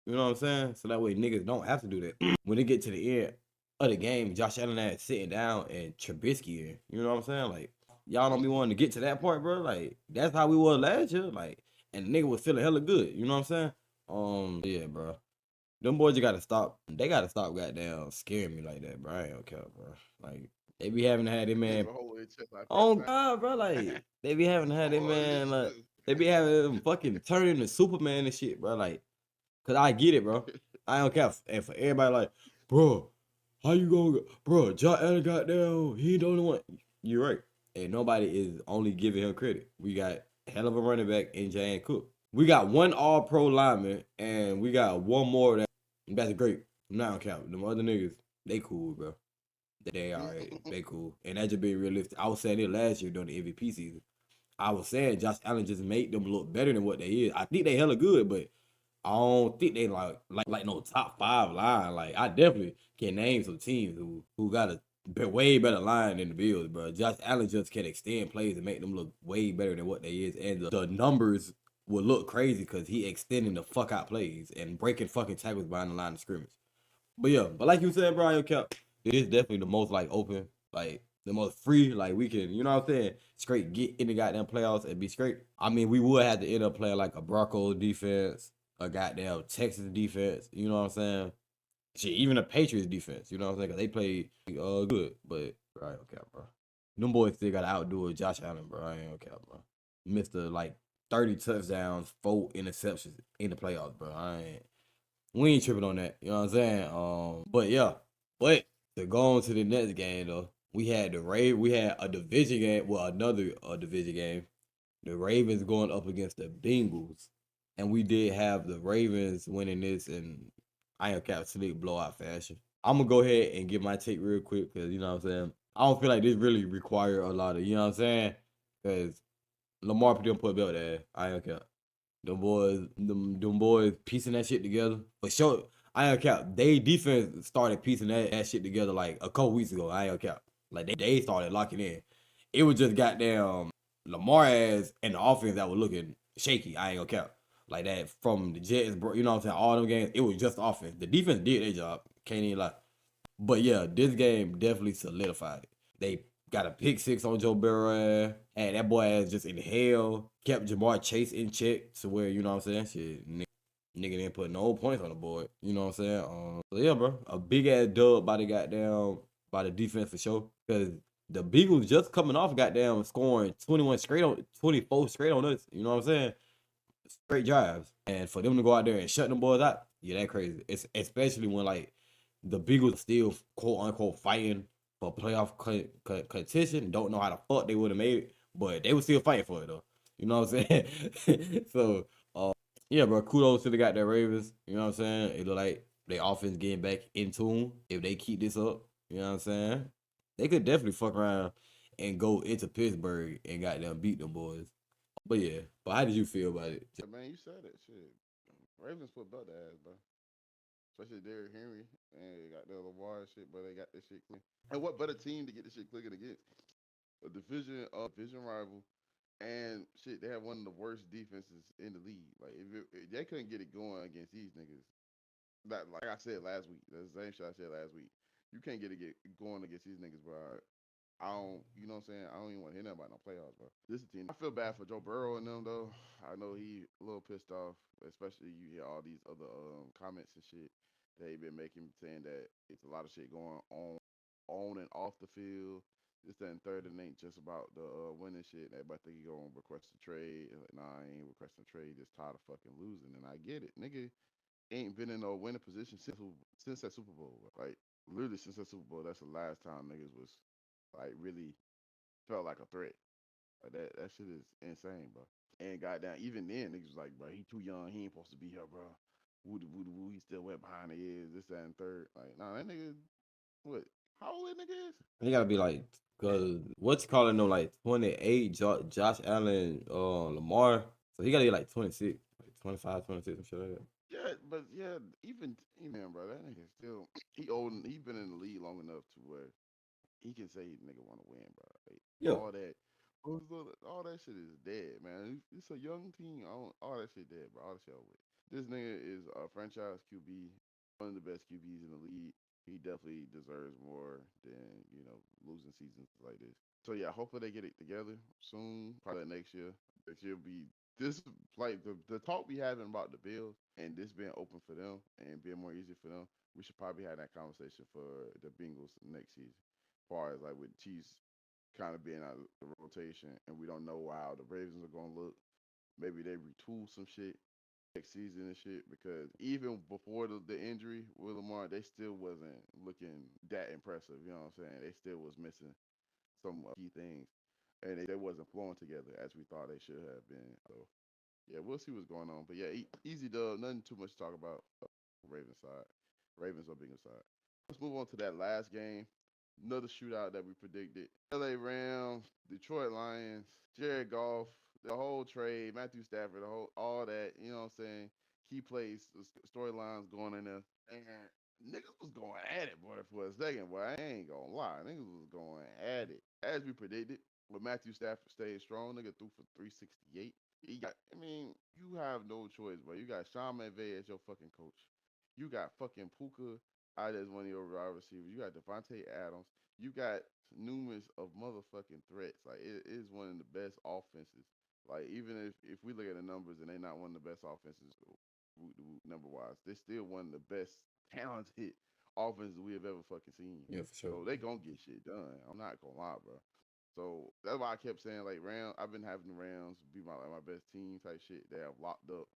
You know what I'm saying? So that way niggas don't have to do that. When they get to the end of the game, Josh Allen had sitting down and Trubisky in. You know what I'm saying? Like, y'all don't be wanting to get to that part, bro. Like, that's how we was last year. Like, and the nigga was feeling hella good. You know what I'm saying? Yeah, bro. Them boys, you gotta stop. They gotta stop goddamn scaring me like that, bro. I ain't okay, bro. Like, they be having to have their Nigga man. been holding his chest like Oh Pepsi. God, bro. Like, they be having to have their Oh, man. his Like, chest. they be having them fucking turn into Superman and shit, bro. Like, cause I get it, bro. I don't care. And for everybody like, bro, how you gonna, bro, Josh Allen got down. He ain't the only one. You're right. And nobody is only giving him credit. We got a hell of a running back in Jan Cook. We got one all-pro lineman, and we got one more that's great. I'm not gonna count. Them other niggas, they cool, bro. They all right. They cool. And that just being realistic. I was saying it last year during the MVP season. I was saying Josh Allen just made them look better than what they is. I think they hella good, but I don't think they like no top 5 line. Like, I definitely can name some teams who got a way better line than the Bills, bro. Josh Allen just can extend plays and make them look way better than what they is, and the numbers will look crazy because he extending the fuck out plays and breaking fucking tackles behind the line of scrimmage. But yeah, but like you said, Brian Cap, it is definitely the most like open, like the most free, like we can, you know what I'm saying? Straight get in the goddamn playoffs and be straight. I mean, we would have to end up playing like a Broncos defense, a goddamn Texas defense, you know what I'm saying? Shit, even a Patriots defense, you know what I'm saying? Cause they play good, but right, okay, bro. Them boys still gotta outdo Josh Allen, bro. I ain't okay, bro. Mr. like 30 touchdowns, 4 interceptions in the playoffs, bro. We ain't tripping on that. You know what I'm saying? But yeah. But to go on to the next game though, we had we had a division game, well, another division game. The Ravens going up against the Bengals. And we did have the Ravens winning this in I ain't cap sleep blowout fashion. I'm gonna go ahead and get my take real quick because you know what I'm saying. I don't feel like this really require a lot of, you know what I'm saying? Because Lamar didn't put a belt there. I ain't cap. Them boys piecing that shit together. For sure, I ain't cap. They defense started piecing that shit together like a couple weeks ago. I ain't cap. Like they started locking in. It was just goddamn Lamar ass and the offense that was looking shaky. I ain't gonna cap. Like that from the Jets, bro. You know what I'm saying? All them games, it was just offense. The defense did their job. Can't even lie. But yeah, this game definitely solidified it. They got a pick 6 on Joe Burrow, and that boy ass just in hell. Kept Jamar Chase in check to where, you know what I'm saying? Shit, nigga didn't put no points on the board. You know what I'm saying? So yeah, bro. A big ass dub by the goddamn, by the defense for sure. Because the Beagles just coming off goddamn scoring 24 straight on us. You know what I'm saying? Straight drives. And for them to go out there and shut them boys out, yeah, that crazy. It's especially when like the Beagles still quote unquote fighting for playoff contention. Don't know how the fuck they would have made it, but they were still fighting for it though. You know what I'm saying? So yeah, bro, kudos to the goddamn Ravens. You know what I'm saying? It look like their offense getting back in tune. If they keep this up, you know what I'm saying? They could definitely fuck around and go into Pittsburgh and goddamn beat them boys. But yeah, but how did you feel about it? Man, you said it. Shit. Ravens put belt the ass, bro. Especially Derrick Henry and they got the Lamar and shit, but they got this shit clean. And what better team to get this shit clicking against? A division rival, and shit, they have one of the worst defenses in the league. Like if they couldn't get it going against these niggas, that like I said last week, the same shit I said last week. You can't get going against these niggas, bro. I don't, you know what I'm saying? I don't even want to hear nothing about no playoffs, bro. This is a team. I feel bad for Joe Burrow and them, though. I know he a little pissed off, especially you hear all these other comments and shit that he been making, saying that it's a lot of shit going on and off the field. This, that, and third, and ain't just about the winning shit. Everybody think he gonna request a trade. Like, nah, I ain't requesting a trade. Just tired of fucking losing, and I get it, nigga. Ain't been in no winning position since that Super Bowl. Like literally since that Super Bowl, that's the last time niggas was like really felt like a threat. Like that shit is insane, bro. And goddamn, even then niggas was like, bro, he too young, he ain't supposed to be here, bro. Woo woo woo, he still wet behind the ears, this, that, and third. Like, nah, that nigga, what? How old that nigga is? He gotta be like, cause what's he calling them like 28, Josh Allen, Lamar. So he gotta be like 26, like 25, 26, and shit like that. Yeah, but yeah, even bro, that nigga still he old. He been in the league long enough to where he can say he nigga want to win, bro. Like, Yeah. all that shit is dead, man. It's a young team. All that shit dead, bro. All that shit over with. This nigga is a franchise QB, one of the best QBs in the league. He definitely deserves more than losing seasons like this. So yeah, hopefully they get it together soon. Probably next year. Next year will be this like the talk we having about the Bills and this being open for them and being more easy for them. We should probably have that conversation for the Bengals next season. As far as like with Chiefs kind of being out of the rotation and we don't know how the Ravens are gonna look. Maybe they retool some shit next season and shit because even before the injury with Lamar, they still wasn't looking that impressive. You know what I'm saying? They still was missing some key things, and they wasn't flowing together as we thought they should have been. So yeah, we'll see what's going on. But yeah, easy dub. Nothing too much to talk about. Ravens side, Ravens or Bengals side. Let's move on to that last game. Another shootout that we predicted. LA Rams, Detroit Lions, Jared Goff, the whole trade, Matthew Stafford, all that, you know what I'm saying? Key plays, storylines going in there. And niggas was going at it, boy, for a second, boy. I ain't gonna lie. Niggas was going at it. As we predicted, but Matthew Stafford stayed strong. Nigga threw for 368. You have no choice, bro. You got Sean McVay as your fucking coach. You got fucking Puka out as one of your wide receivers. You got Devontae Adams. You got numerous of motherfucking threats. Like it is one of the best offenses. Like even if we look at the numbers and they're not one of the best offenses number wise, they're still one of the best talented offenses we have ever fucking seen. Yeah, for sure. So they gonna get shit done. I'm not gonna lie, bro. So that's why I kept saying like Rams. I've been having the Rams be my best team type shit. They have locked up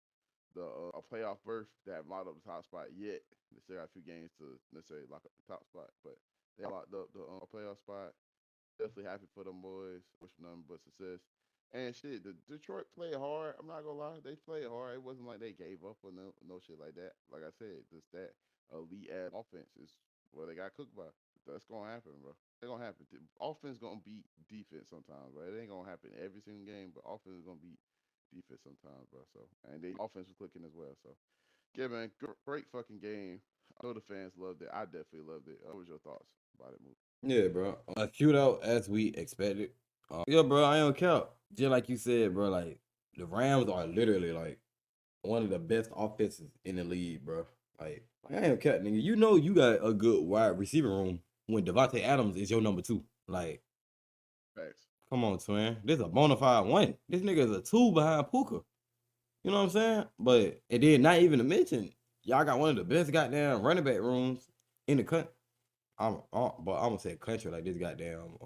a playoff berth. They have locked up the top spot yet. They still got a few games to necessarily lock up the top spot, but they locked up the playoff spot. Definitely happy for them boys. Wish nothing but success. And shit, the Detroit played hard. I'm not gonna lie, they played hard. It wasn't like they gave up or no shit like that. Like I said, just that elite ass offense is what they got cooked by. That's gonna happen, bro. It's gonna happen. The offense gonna beat defense sometimes, bro. It ain't gonna happen every single game, but offense is gonna beat defense sometimes, bro. So and they offense was clicking as well. So yeah, man, great fucking game. I know the fans loved it. I definitely loved it. What was your thoughts about it, movie? Yeah, bro. A shootout as we expected. Yeah, bro, I don't care. Just like you said, bro, like the Rams are literally like one of the best offenses in the league, bro. Like I ain't cut, nigga. You know you got a good wide receiver room when Devontae Adams is your number 2. Like, Facts. Come on, twin. This is a bona fide 1. This nigga is a 2 behind Puka. You know what I'm saying? But it did not even to mention, y'all got one of the best goddamn running back rooms in the country. I'm gonna say country like this goddamn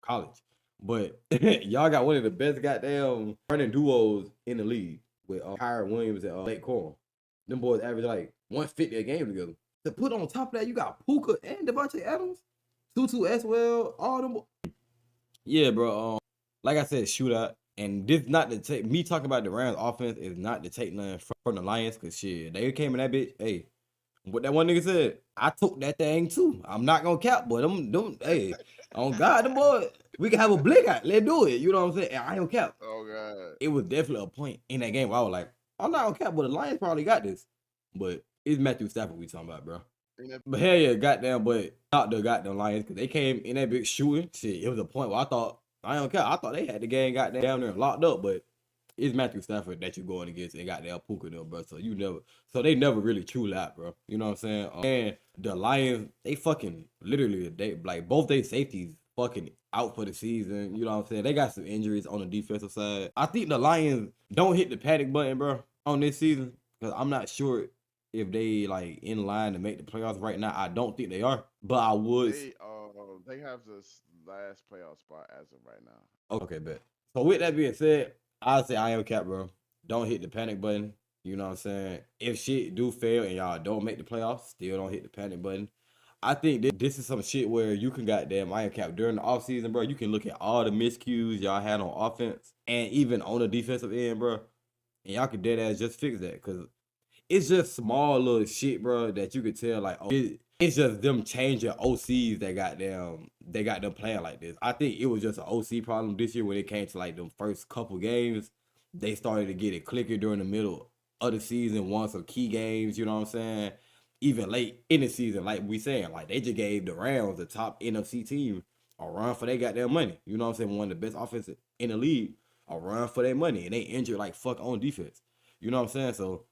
college. But y'all got one of the best goddamn running duos in the league with Kyron Williams and Blake Corum. Them boys average like 150 a game together. To put on top of that, you got Puka and Devontae Adams, Tutu as well, all them. Yeah, bro. Like I said, shootout. And this not to take me talking about the Rams offense is not to take nothing from the Lions, cause shit, they came in that bitch. Hey, what that one nigga said, I took that thing too. I'm not gonna cap, but them hey, on God, them boy, we can have a blick out. Let's do it. You know what I'm saying? I ain't gonna cap. Oh God. It was definitely a point in that game where I was like, I'm not gonna cap, but the Lions probably got this. But it's Matthew Stafford we talking about, bro. But hell yeah, goddamn, but not the goddamn Lions, because they came in that bitch shooting. Shit, it was a point where I ain't gonna care. I thought they had the game goddamn there locked up, but it's Matthew Stafford that you're going against and got their Puka them, bro. So they never really true out, bro. You know what I'm saying? And the Lions, they fucking literally they like both their safeties fucking out for the season. You know what I'm saying? They got some injuries on the defensive side. I think the Lions don't hit the panic button, bro, on this season because I'm not sure if they like in line to make the playoffs right now. I don't think they are, but I would. They have this last playoff spot as of right now. Okay, bet. So with that being said, I'll say I am cap, bro. Don't hit the panic button. You know what I'm saying? If shit do fail and y'all don't make the playoffs, still don't hit the panic button. I think this is some shit where you can goddamn iron cap during the offseason, bro. You can look at all the miscues y'all had on offense and even on the defensive end, bro. And y'all can dead ass just fix that. Cause it's just small little shit, bro, that you could tell, like, oh, it's just them changing OCs that they got them playing like this. I think it was just an OC problem this year when it came to, like, them first couple games. They started to get it clicking during the middle of the season, won some key games, you know what I'm saying? Even late in the season, like we saying, like, they just gave the Rams, the top NFC team, a run for their goddamn money. You know what I'm saying? One of the best offenses in the league, a run for their money. And they injured like fuck on defense. You know what I'm saying? So,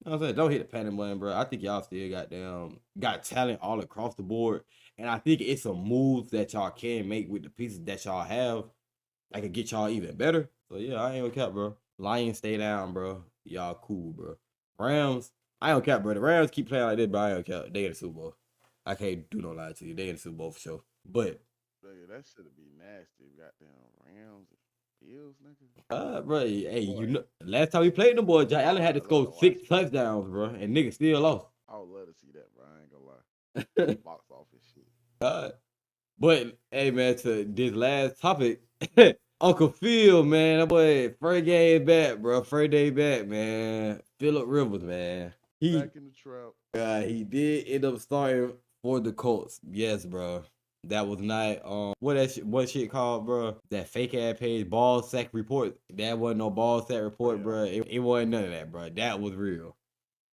you know what I'm saying? Don't hit the panic button, bro. I think y'all still got talent all across the board. And I think it's some moves that y'all can make with the pieces that y'all have that can get y'all even better. So yeah, I ain't gonna cap, bro. Lions stay down, bro. Y'all cool, bro. Rams, I don't cap, bro. The Rams keep playing like this, but I don't cap. They in the Super Bowl. I can't do no lie to you. They in the Super Bowl for sure. But That should be nasty. Goddamn Rams and Bills, nigga. bro, hey, Boy, you know, last time we played them boys, Josh Allen had to I score love to watch 6 it. touchdowns, bro, and niggas still lost. I would love to see that, bro. I ain't gonna lie. Box office shit. But hey, man, to this last topic, Uncle Phil, man, that boy, first game back, bro, first day back, man. Phillip Rivers, man, Back in the trap. he did end up starting for the Colts. Yes, bro. That was not what shit called, bro. That fake ass page ball sack report. That wasn't no ball sack report, Yeah. bro. It wasn't none of that, bro. That was real.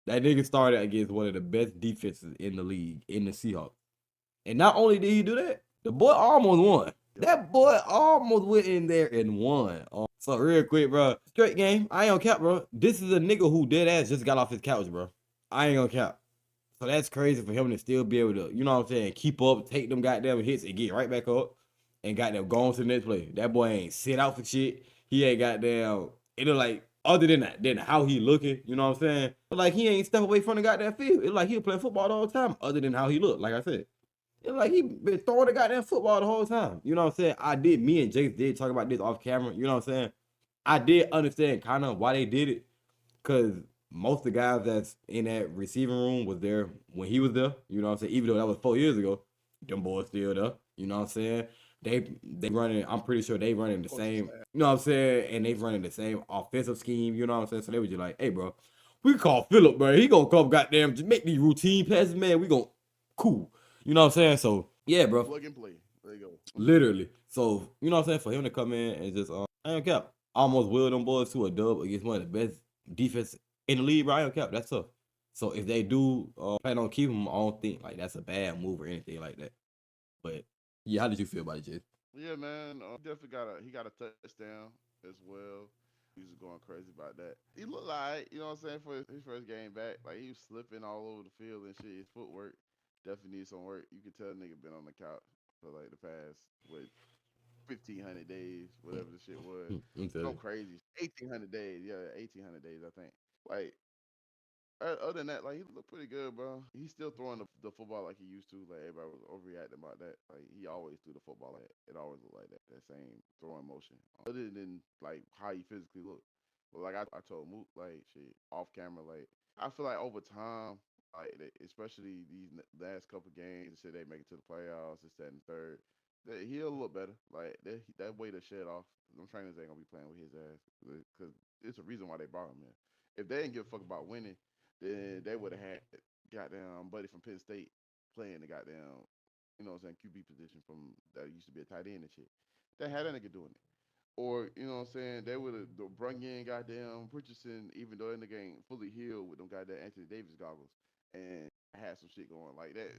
That nigga started against one of the best defenses in the league, in the Seahawks. And not only did he do that, the boy almost won. That boy almost went in there and won. So real quick, bro. Straight game. I ain't gonna cap, bro. This is a nigga who dead ass just got off his couch, bro. I ain't gonna cap. So that's crazy for him to still be able to, you know what I'm saying, keep up, take them goddamn hits and get right back up and goddamn go on to the next play. That boy ain't sit out for shit. He ain't goddamn, it look like, other than that, than how he looking, you know what I'm saying? But like he ain't step away from the goddamn field. It's like he playing football all the time, other than how he look, like I said. It's like he been throwing the goddamn football the whole time. You know what I'm saying? Me and Jace did talk about this off camera, you know what I'm saying? I did understand kind of why they did it, because most of the guys that's in that receiving room was there when he was there. You know what I'm saying? Even though that was 4 years ago, them boys still there. You know what I'm saying? They running, I'm pretty sure they running the same, you know what I'm saying? And they running the same offensive scheme, you know what I'm saying? So they was just like, hey, bro, we call Phillip, bro. He gonna come goddamn just make these routine passes, man. We gonna cool. You know what I'm saying? So yeah, bro. Plug and play. There you go. Literally. So, you know what I'm saying? For him to come in and just, I don't cap. Almost will them boys to a dub against one of the best defense in the league, bro. I don't cap. That's tough. So if they do plan on keeping him, I don't think like that's a bad move or anything like that. But yeah, how did you feel about it, Jay? Yeah, man. Definitely got a touchdown as well. He was going crazy about that. He looked like, you know what I'm saying, for his first game back. Like he was slipping all over the field and shit. His footwork definitely needs some work. You could tell nigga been on the couch for like the past 1,500 days, whatever the shit was. Go crazy. 1,800 days. Yeah, 1,800 days, I think. Like other than that, like he looked pretty good, bro. He's still throwing the football like he used to. Like everybody was overreacting about that. Like he always threw the football like it always looked like that. That same throwing motion. Other than like how he physically looked. But like I told Mook, like shit, off camera, like I feel like over time, like especially these last couple games, say they make it to the playoffs, this, that, and third, that he'll look better. Like that weight of shit off. Them trainers ain't gonna be playing with his ass because it's a reason why they brought him in. If they didn't give a fuck about winning, then they would have had goddamn buddy from Penn State playing the goddamn, you know what I'm saying, QB position from that used to be a tight end and shit. They had that nigga doing it. Or, you know what I'm saying, they would have brung in goddamn Richardson, even though that nigga ain't fully healed with them goddamn Anthony Davis goggles and had some shit going like that.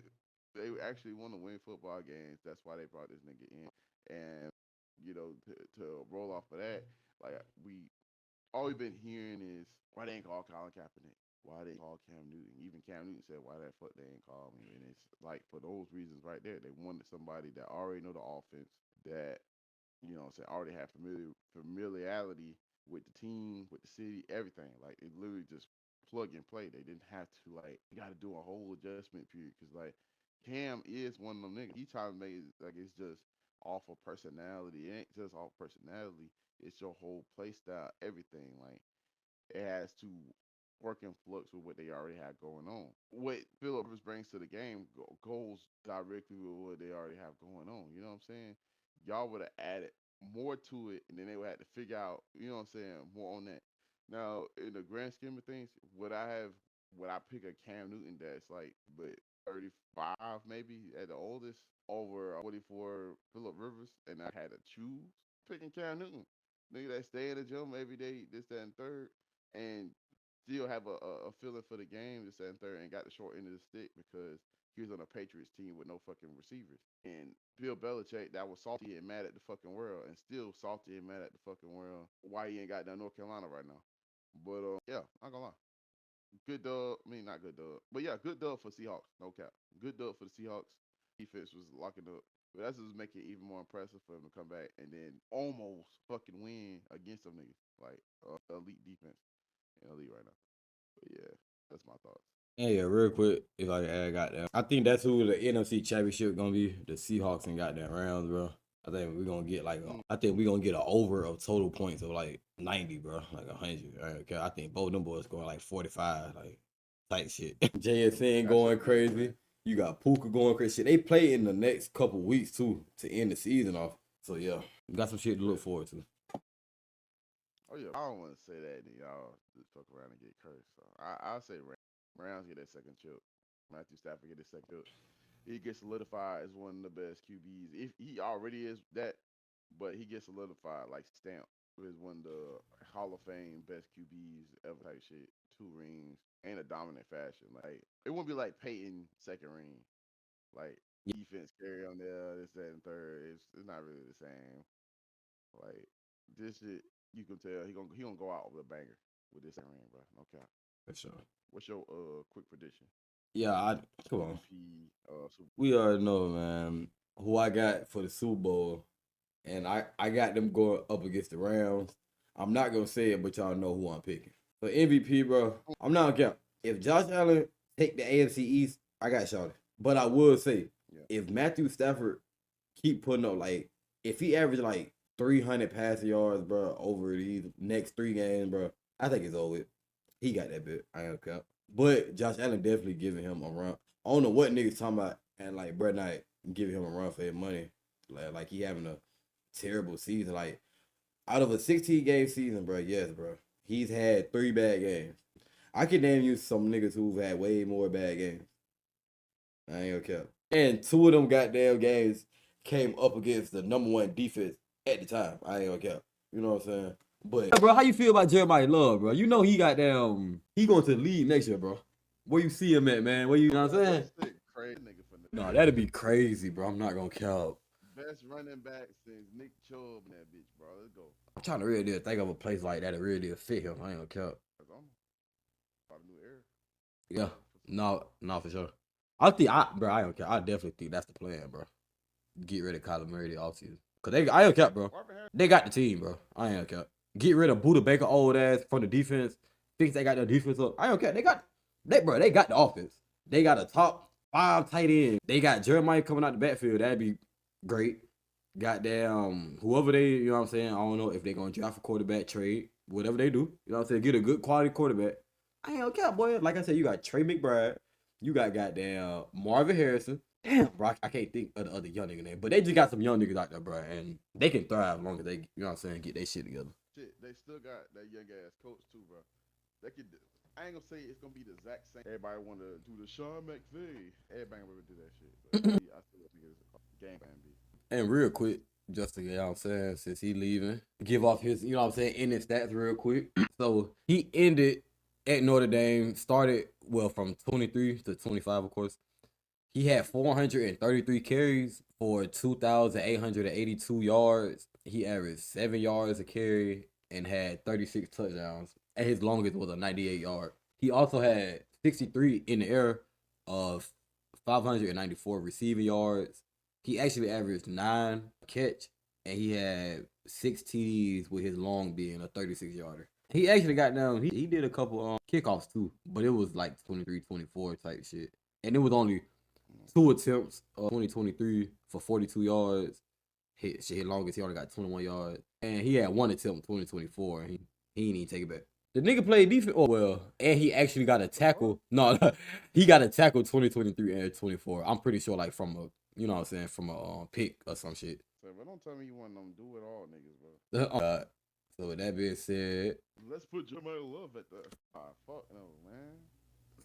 They actually want to win football games. That's why they brought this nigga in. And, you know, to roll off of that, like all we've been hearing is why they ain't call Colin Kaepernick. Why they call Cam Newton? Even Cam Newton said, "Why that fuck they ain't call me?" And it's like for those reasons right there. They wanted somebody that already know the offense, that already have familiarity with the team, with the city, everything. Like it literally just plug and play. They didn't have to got to do a whole adjustment period because Cam is one of them niggas. He trying to make it like it's just off of personality. It ain't just off personality. It's your whole play style, everything. Like it has to work in flux with what they already had going on. What Phillip Rivers brings to the game goes directly with what they already have going on. You know what I'm saying? Y'all would have added more to it, and then they would have to figure out, you know what I'm saying, more on that. Now, in the grand scheme of things, would I pick a Cam Newton that's but 35 maybe at the oldest over 44 Phillip Rivers, and I had to choose picking Cam Newton. Nigga that stay in the gym every day, this, that, and third, and still have a feeling for the game, this, that, and third, and got the short end of the stick because he was on a Patriots team with no fucking receivers. And Bill Belichick, that was salty and mad at the fucking world, and still salty and mad at the fucking world why he ain't got down North Carolina right now. But yeah, I'm gonna lie. Good dub. I mean, not good dub, but yeah, good dub for Seahawks. No cap. Good dub for the Seahawks. Defense was locking up. But that's just make it even more impressive for him to come back and then almost fucking win against them niggas. Like elite defense in the league right now. But yeah, that's my thoughts. Yeah, real quick, if I can add, goddamn, I think that's who the NFC Championship gonna be. The Seahawks and goddamn Rams, bro. I think we're gonna get I think we're gonna get an over of total points of 90, bro, 100. Okay, I think both them boys going 45, type shit. JSN going crazy. You got Puka going crazy. Shit, they play in the next couple weeks too to end the season off. So yeah, we got some shit to look forward to. Oh yeah, I don't want to say that, then y'all just fuck around and get cursed. So I'll say Rams get that second chip. Matthew Stafford get his second chip. He gets solidified as one of the best QBs. If he already is that, but he gets solidified stamped as one of the Hall of Fame best QBs ever type shit. 2 rings in a dominant fashion. It won't be like Peyton second ring. Defense carry on there, this, that, and third. It's not really the same. This shit, you can tell he gonna go out with a banger with this ring, bro. No cap. For sure. What's your quick prediction? Yeah, come on. Super we already know, man, who I got for the Super Bowl, and I got them going up against the Rams. I'm not gonna say it, but y'all know who I'm picking. For MVP, bro, I'm not gonna count. If Josh Allen take the AFC East, I got Charlotte. But I would say, if Matthew Stafford keep putting up if he averaged 300 passing yards, bro, over these next 3 games, bro, I think it's over. He got that bit. I ain't gonna count. But Josh Allen definitely giving him a run. I don't know what niggas talking about, and Brett Knight giving him a run for his money. Like he having a terrible season. Out of a 16-game season, bro, yes, bro. He's had 3 bad games. I can name you some niggas who've had way more bad games. I ain't gonna count. And 2 of them goddamn games came up against the number 1 defense at the time. I ain't gonna count. You know what I'm saying? But bro, how you feel about Jeremiah Love, bro? You know he got he going to the league next year, bro. Where you see him at, man? Where you know what I'm saying? Crazy nigga for the No, that'd be crazy, bro. I'm not gonna count. Best running back since Nick Chubb in that bitch, bro. Let's go. I'm trying to really think of a place like that to really fit him. I ain't gonna count. New era. Yeah, no, for sure. I don't care. I definitely think that's the plan, bro. Get rid of Kyler Murray the offseason. Cause I don't care, bro. They got the team, bro. I ain't gonna care. Get rid of Buda Baker old ass from the defense. Fix they got their defense up. I don't care. They got the offense. They got a top 5 tight end. They got Jeremiah coming out the backfield. That'd be great. Goddamn, whoever they, you know what I'm saying? I don't know if they're gonna draft a quarterback, trade, whatever they do. You know what I'm saying? Get a good quality quarterback. I ain't gonna care, boy. Like I said, you got Trey McBride. You got goddamn Marvin Harrison. Damn, bro, I can't think of the other young nigga name. But they just got some young niggas out there, bro. And they can thrive as long as they, you know what I'm saying, get their shit together. Shit, they still got that young ass coach too, bro. They could. I ain't gonna say it's gonna be the exact same. Everybody want to do the Sean McVay. Everybody want to do that shit. But I still think it's a game plan B. And real quick, just to, you know what I'm saying, since he leaving, give off his, you know what I'm saying, in his stats real quick. So he ended at Notre Dame, started, from 23 to 25, of course. He had 433 carries for 2,882 yards. He averaged 7 yards a carry and had 36 touchdowns. And his longest was a 98-yard. He also had 63 in the air of 594 receiving yards. He actually averaged 9 catch, and he had 6 TDs with his long being a 36-yarder. He actually got down. He did a couple kickoffs too, but it was like 23-24 type shit. And it was only 2 attempts 2023 for 42 yards. His longest, he only got 21 yards. And he had 1 attempt 2024, and he didn't even take it back. The nigga played defense well, and he actually got a tackle. No, he got a tackle 2023 and 24. I'm pretty sure, like, from a, you know what I'm saying, from a pick or some shit. But don't tell me you want them do it all, niggas, bro. So with that being said, let's put Jeremiah Love at the. Fuck no, man.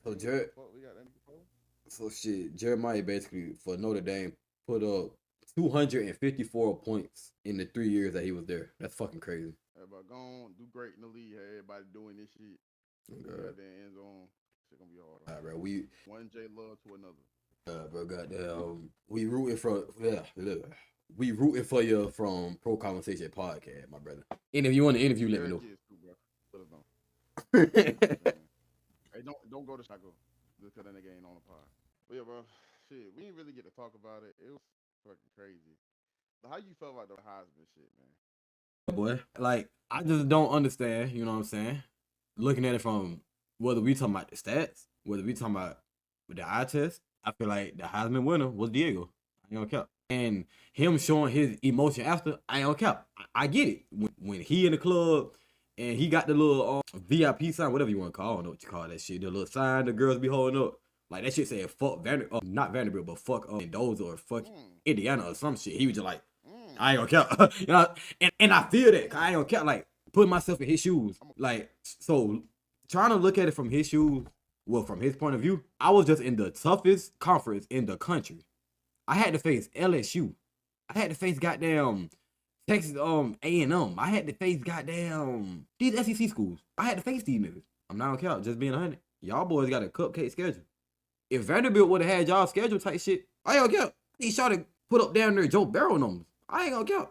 So we got that nigga. So shit, Jeremiah basically for Notre Dame put up 254 points in the 3 years that he was there. That's fucking crazy. Everybody gone, do great in the league. Everybody doing this shit. Got that end zone. Shit gonna be hard. All right, bro. One J Love to another. Bro, goddamn. We rooting for we rooting for you from PROCONversations podcast, my brother. And if you want to interview, let me know. Hey, don't go to Chicago just because that nigga ain't on the pod. But yeah, bro. Shit, we didn't really get to talk about it. It was fucking crazy. But how you felt about the Heisman shit, man? Boy, like, I just don't understand, you know what I'm saying? Looking at it from whether we talking about the stats, whether we talking about the eye test, I feel like the Heisman winner was Diego. I ain't gonna cap. And him showing his emotion after, I ain't gonna cap. I get it. When he in the club and he got the little VIP sign, whatever you want to call it, I don't know what you call that shit, the little sign the girls be holding up. Like, that shit said fuck not Vanderbilt, but fuck Mendoza or fuck Indiana or some shit. He was just like, I ain't gonna count. You know, and I feel that. I ain't gonna count. Like, putting myself in his shoes. Like, so trying to look at it from his shoes, well, from his point of view, I was just in the toughest conference in the country. I had to face LSU. I had to face goddamn Texas A&M. I had to face goddamn these SEC schools. I had to face these niggas. I'm not gonna count. Just being 100. Y'all boys got a cupcake schedule. If Vanderbilt would have had y'all schedule type shit, I ain't gonna count. He tried to put up down there Joe Burrow numbers. I ain't gonna count.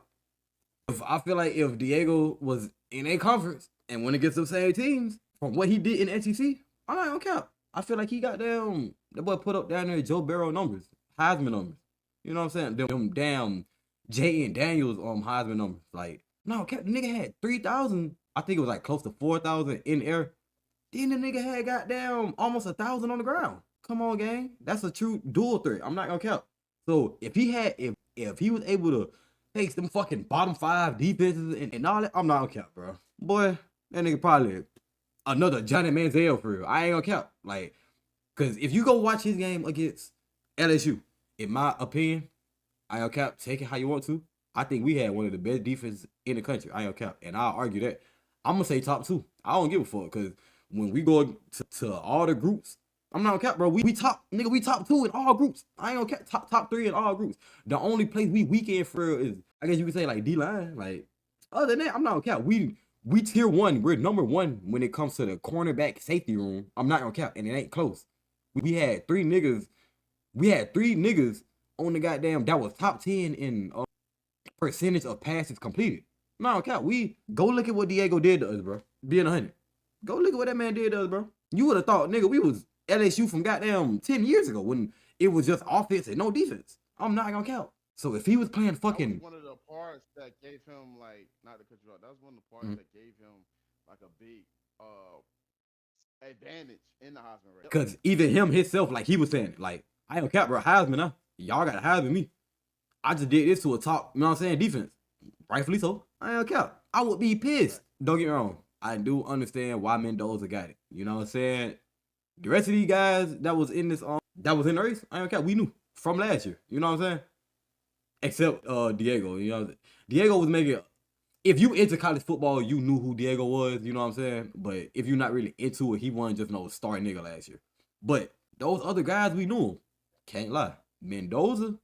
I feel like if Diego was in a conference and when it gets the same teams from what he did in SEC, I ain't gonna count. I feel like he got down. That boy put up down there Joe Burrow numbers, Heisman numbers. You know what I'm saying? Them damn Jay and Daniels Heisman numbers. Like, no, the nigga had 3,000. I think it was like close to 4,000 in the air. Then the nigga had goddamn almost 1,000 on the ground. Come on, gang. That's a true dual threat. I'm not gonna count. So if he was able to face them fucking bottom 5 defenses and all that, I'm not gonna count, bro. Boy, that nigga probably another Johnny Manziel for real. I ain't gonna count. Like, cause if you go watch his game against LSU, in my opinion, I ain't gonna count. Take it how you want to. I think we had one of the best defenses in the country. I ain't gonna count. And I'll argue that. I'm gonna say top 2. I don't give a fuck. Cause when we go to all the groups, I'm not gonna count, bro. We top 2 in all groups. I ain't gonna count top 3 in all groups. The only place we weak in for is, I guess you could say, like D-line. Like, other than that, I'm not gonna count. We tier 1. We're number 1 when it comes to the cornerback safety room. I'm not gonna count, and it ain't close. We had 3 niggas. We had 3 niggas on the goddamn that was top 10 in percentage of passes completed. I'm not gonna count. We go look at what Diego did to us, bro. Being 100. Go look at what that man did to us, bro. You would have thought, nigga, we was LSU from goddamn 10 years ago when it was just offense and no defense. I'm not gonna count. So if he was playing fucking... That was one of the parts that gave him, like, not to cut you off, that was one of the parts that gave him, like, a big advantage in the Heisman race. Because even him himself, like he was saying, like, I ain't gonna count, bro. Heisman, huh? Y'all gotta Heisman me. I just did this to a top, you know what I'm saying, defense. Rightfully so. I ain't gonna count. I would be pissed. Don't get me wrong. I do understand why Mendoza got it. You know what I'm saying? The rest of these guys that was in this that was in the race, I don't care. We knew from last year. You know what I'm saying? Except Diego. You know, Diego was making. If you into college football, you knew who Diego was. You know what I'm saying? But if you're not really into it, he wasn't just no star nigga last year. But those other guys, we knew him. Can't lie. Mendoza,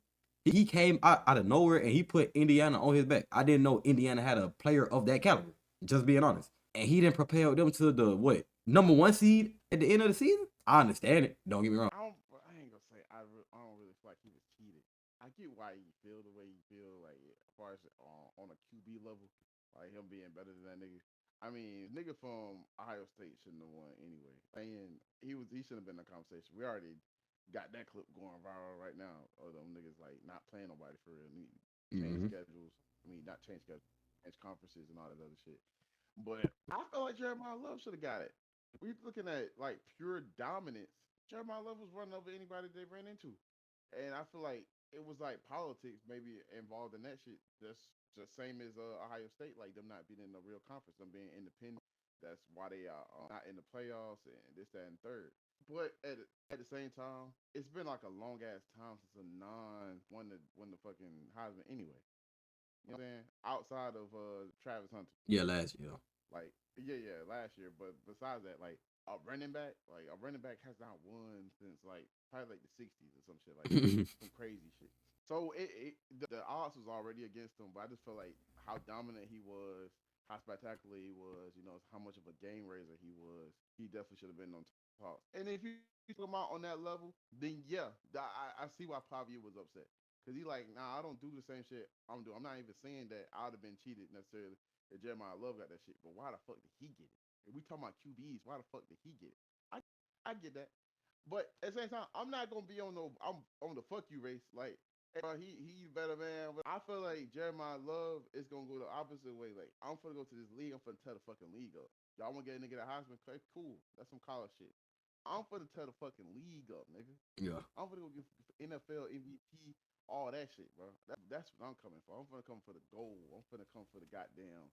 he came out of nowhere and he put Indiana on his back. I didn't know Indiana had a player of that caliber. Just being honest. And he didn't propel them to the what? Number 1 seed at the end of the season? I understand it. Don't get me wrong. I ain't gonna say I don't really feel like he was cheated. I get why he feel the way he feel, like as far as on a QB level, like him being better than that nigga. I mean, nigga from Ohio State shouldn't have won anyway. And he should have been in the conversation. We already got that clip going viral right now. Or them niggas like not playing nobody for real. Change Mm-hmm. schedules. I mean, not change schedules, change conferences and all that other shit. But I feel like Jeremiah Love should have got it. We looking at like pure dominance. Jeremiah Love was running over anybody they ran into, and I feel like it was like politics maybe involved in that shit. Just same as Ohio State, like them not being in the real conference, them being independent. That's why they are not in the playoffs and this, that, and third. But at the same time, it's been like a long ass time since a non won the fucking Heisman anyway. You know what I'm saying? Outside of Travis Hunter. Yeah, last year. Like, yeah, last year. But besides that, like a running back has not won since like probably like the '60s or some shit like that, some crazy shit. So the odds was already against him, but I just felt like how dominant he was, how spectacular he was, how much of a game raiser he was. He definitely should have been on top. And if you put him out on that level, then yeah, I see why Pavia was upset. Cause he like, nah, I don't do the same shit I'm doing. I'm not even saying that I would have been cheated necessarily if Jeremiah Love got that shit. But why the fuck did he get it? If we talking about QBs, why the fuck did he get it? I get that. But at the same time, I'm not gonna be I'm on the fuck you race. Like, hey, bro, he's better man. But I feel like Jeremiah Love is gonna go the opposite way. Like, I'm gonna go to this league. I'm gonna tear the fucking league up. Y'all wanna get a nigga that Heisman? Cool. That's some college shit. I'm gonna tear the fucking league up, nigga. Yeah. I'm gonna go get NFL MVP, all that shit, bro. That's what I'm coming for. I'm gonna come for the gold. I'm gonna come for the goddamn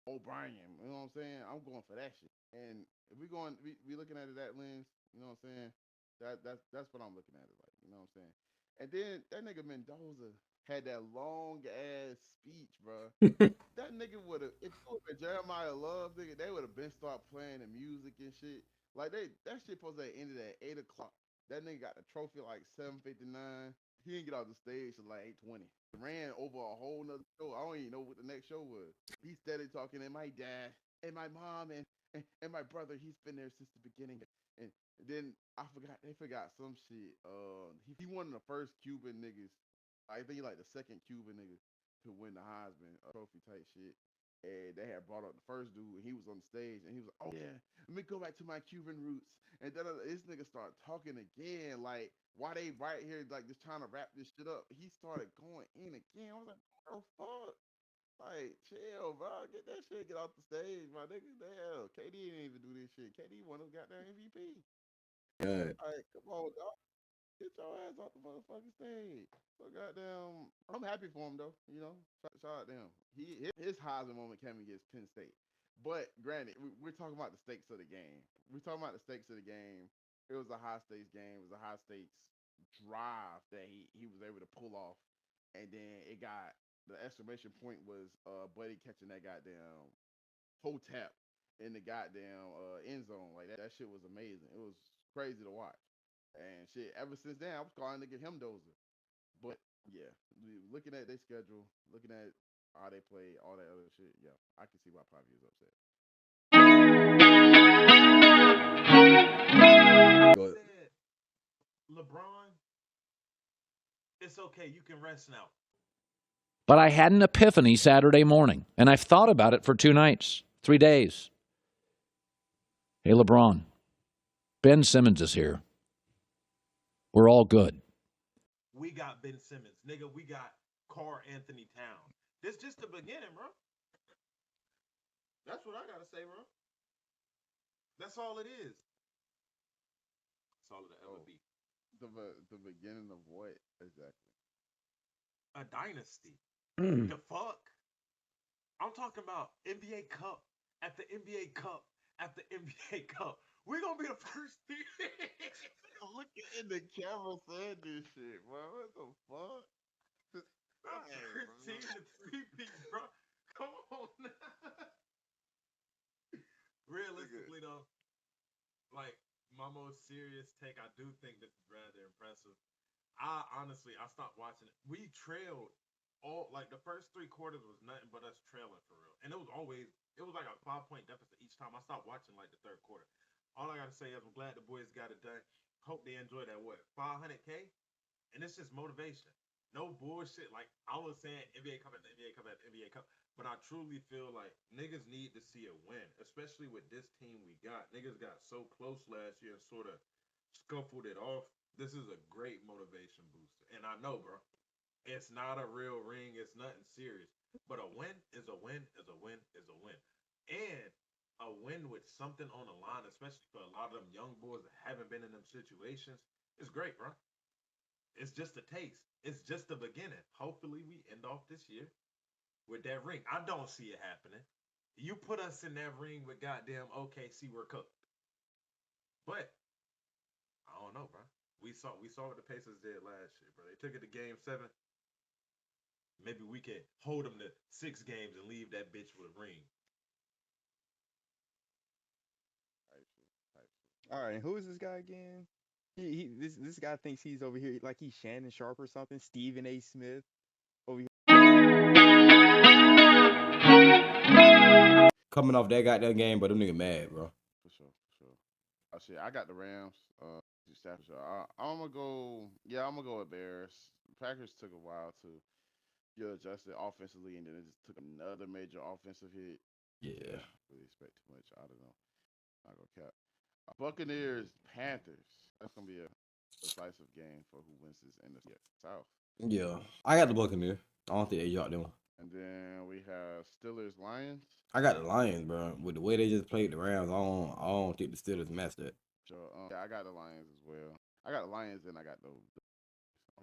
O'Brien. You know what I'm saying? I'm going for that shit. And if we looking at it that lens, you know what I'm saying? That's what I'm looking at it like. You know what I'm saying? And then that nigga Mendoza had that long ass speech, bro. That nigga would have, if it was Jeremiah Love, nigga, they would have been start playing the music and shit. Like that shit supposed to have ended at 8 o'clock. That nigga got the trophy like 7:59. He didn't get off the stage till like 8:20. Ran over a whole nother show. I don't even know what the next show was. He started talking, and my dad and my mom and my brother, he's been there since the beginning. And then they forgot some shit. He one of the first Cuban niggas. I think he like the second Cuban nigga to win the Heisman Trophy type shit. And they had brought up the first dude, and he was on the stage, and he was like, "Oh yeah, let me go back to my Cuban roots." And then this nigga started talking again, like, why they right here, like, just trying to wrap this shit up. He started going in again. I was like, "Oh fuck." Like, chill, bro. Get that shit. Get off the stage, my nigga. Damn, KD didn't even do this shit. KD won the goddamn MVP. God. Like, come on, dog. Get your ass off the motherfucking stage. So goddamn, I'm happy for him though. Shout out to him. His Heisman moment came against Penn State. But granted, we're talking about the stakes of the game. We're talking about the stakes of the game. It was a high stakes game. It was a high stakes drive that he was able to pull off, and then it got the exclamation point was Buddy catching that goddamn toe tap in the goddamn end zone. Like that shit was amazing. It was crazy to watch. And shit, ever since then, I was calling nigga him dozer. But yeah, looking at their schedule, looking at how they play, all that other shit, yeah, I can see why Pavia is upset. Go ahead. Said, LeBron, it's okay. You can rest now. But I had an epiphany Saturday morning, and I've thought about it for 2 nights, 3 days. Hey, LeBron, Ben Simmons is here. We're all good. We got Ben Simmons. Nigga, we got Carl Anthony Towns. This just the beginning, bro. That's what I got to say, bro. That's all it is. That's all it'll ever be. The beginning of what exactly? A dynasty. Mm. The fuck? I'm talking about NBA Cup after NBA Cup after NBA Cup. We're going to be the first team. Look in the camera saying this shit, bro. What the fuck? The first team to three-peat, bro. Come on now. Realistically, though, like, my most serious take, I do think this is rather impressive. I stopped watching it. We trailed the first 3 quarters was nothing but us trailing for real. And it was like a 5-point deficit each time. I stopped watching like the third quarter. All I got to say is I'm glad the boys got it done. Hope they enjoy that, 500K? And it's just motivation. no bullshit. Like I was saying, NBA Cup at the NBA Cup at the NBA Cup. But I truly feel like niggas need to see a win, especially with this team we got. Niggas got so close last year and sort of scuffled it off. This is a great motivation booster. And I know, bro, it's not a real ring. It's nothing serious. But a win is a win is a win is a win. And a win with something on the line, especially for a lot of them young boys that haven't been in them situations, is great, bro. It's just a taste. It's just the beginning. Hopefully, we end off this year with that ring. I don't see it happening. You put us in that ring with goddamn OKC, we're cooked. But I don't know, bro. We saw what the Pacers did last year, bro. They took it to Game 7. Maybe we can hold them to 6 games and leave that bitch with a ring. All right, who is this guy again? This guy thinks he's over here like he's Shannon Sharp or something. Stephen A. Smith over here. Coming off that goddamn game, but them niggas mad, bro. For sure. Oh shit, I got the Rams. Stafford. I'm gonna go. Yeah, I'm gonna go with Bears. Packers took a while to get adjusted offensively, and then it just took another major offensive hit. Yeah. Really expect too much. I don't know. Not gonna cap. Buccaneers, Panthers. That's gonna be a decisive game for who wins this NFC South. Yeah. I got the Buccaneers. I don't think they dropped them. And then we have Steelers, Lions. I got the Lions, bro. With the way they just played the Rams, I don't think the Steelers matched that. Sure. Yeah, I got the Lions as well. I got the Lions, and I got those.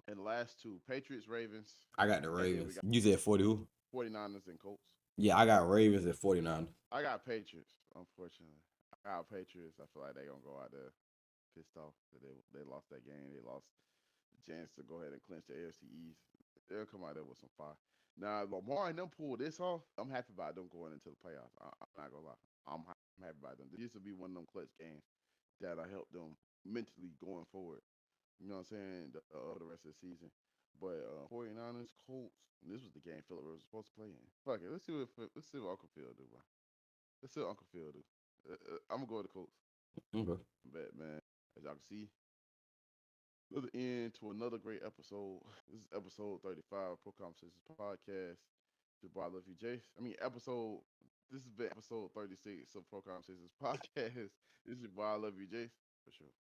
And the last two, Patriots, Ravens. I got the Ravens. You said 40 who? 49ers and Colts. Yeah, I got Ravens at 49. I got Patriots, unfortunately. I got Patriots. I feel like they're going to go out there pissed off that they lost that game. They lost the chance to go ahead and clinch the AFC East. They'll come out there with some fire. Now, Lamar and them pull this off. I'm happy about them going into the playoffs. I'm not going to lie. I'm happy about them. This will be one of them clutch games that'll help them mentally going forward. You know what I'm saying? The rest of the season. But 49ers, Colts, this was the game Philip Rivers was supposed to play in. Fuck it. Let's see what Uncle Phil do, bro. Let's see what Uncle Phil do. I'm gonna go with the Colts. Okay. Bet, man. As y'all can see, another end to another great episode. This is episode 35 of PROCONversations podcast. Your boy, I love you, Jace. This has been episode 36 of PROCONversations podcast. This is your boy, I love you, Jace. For sure.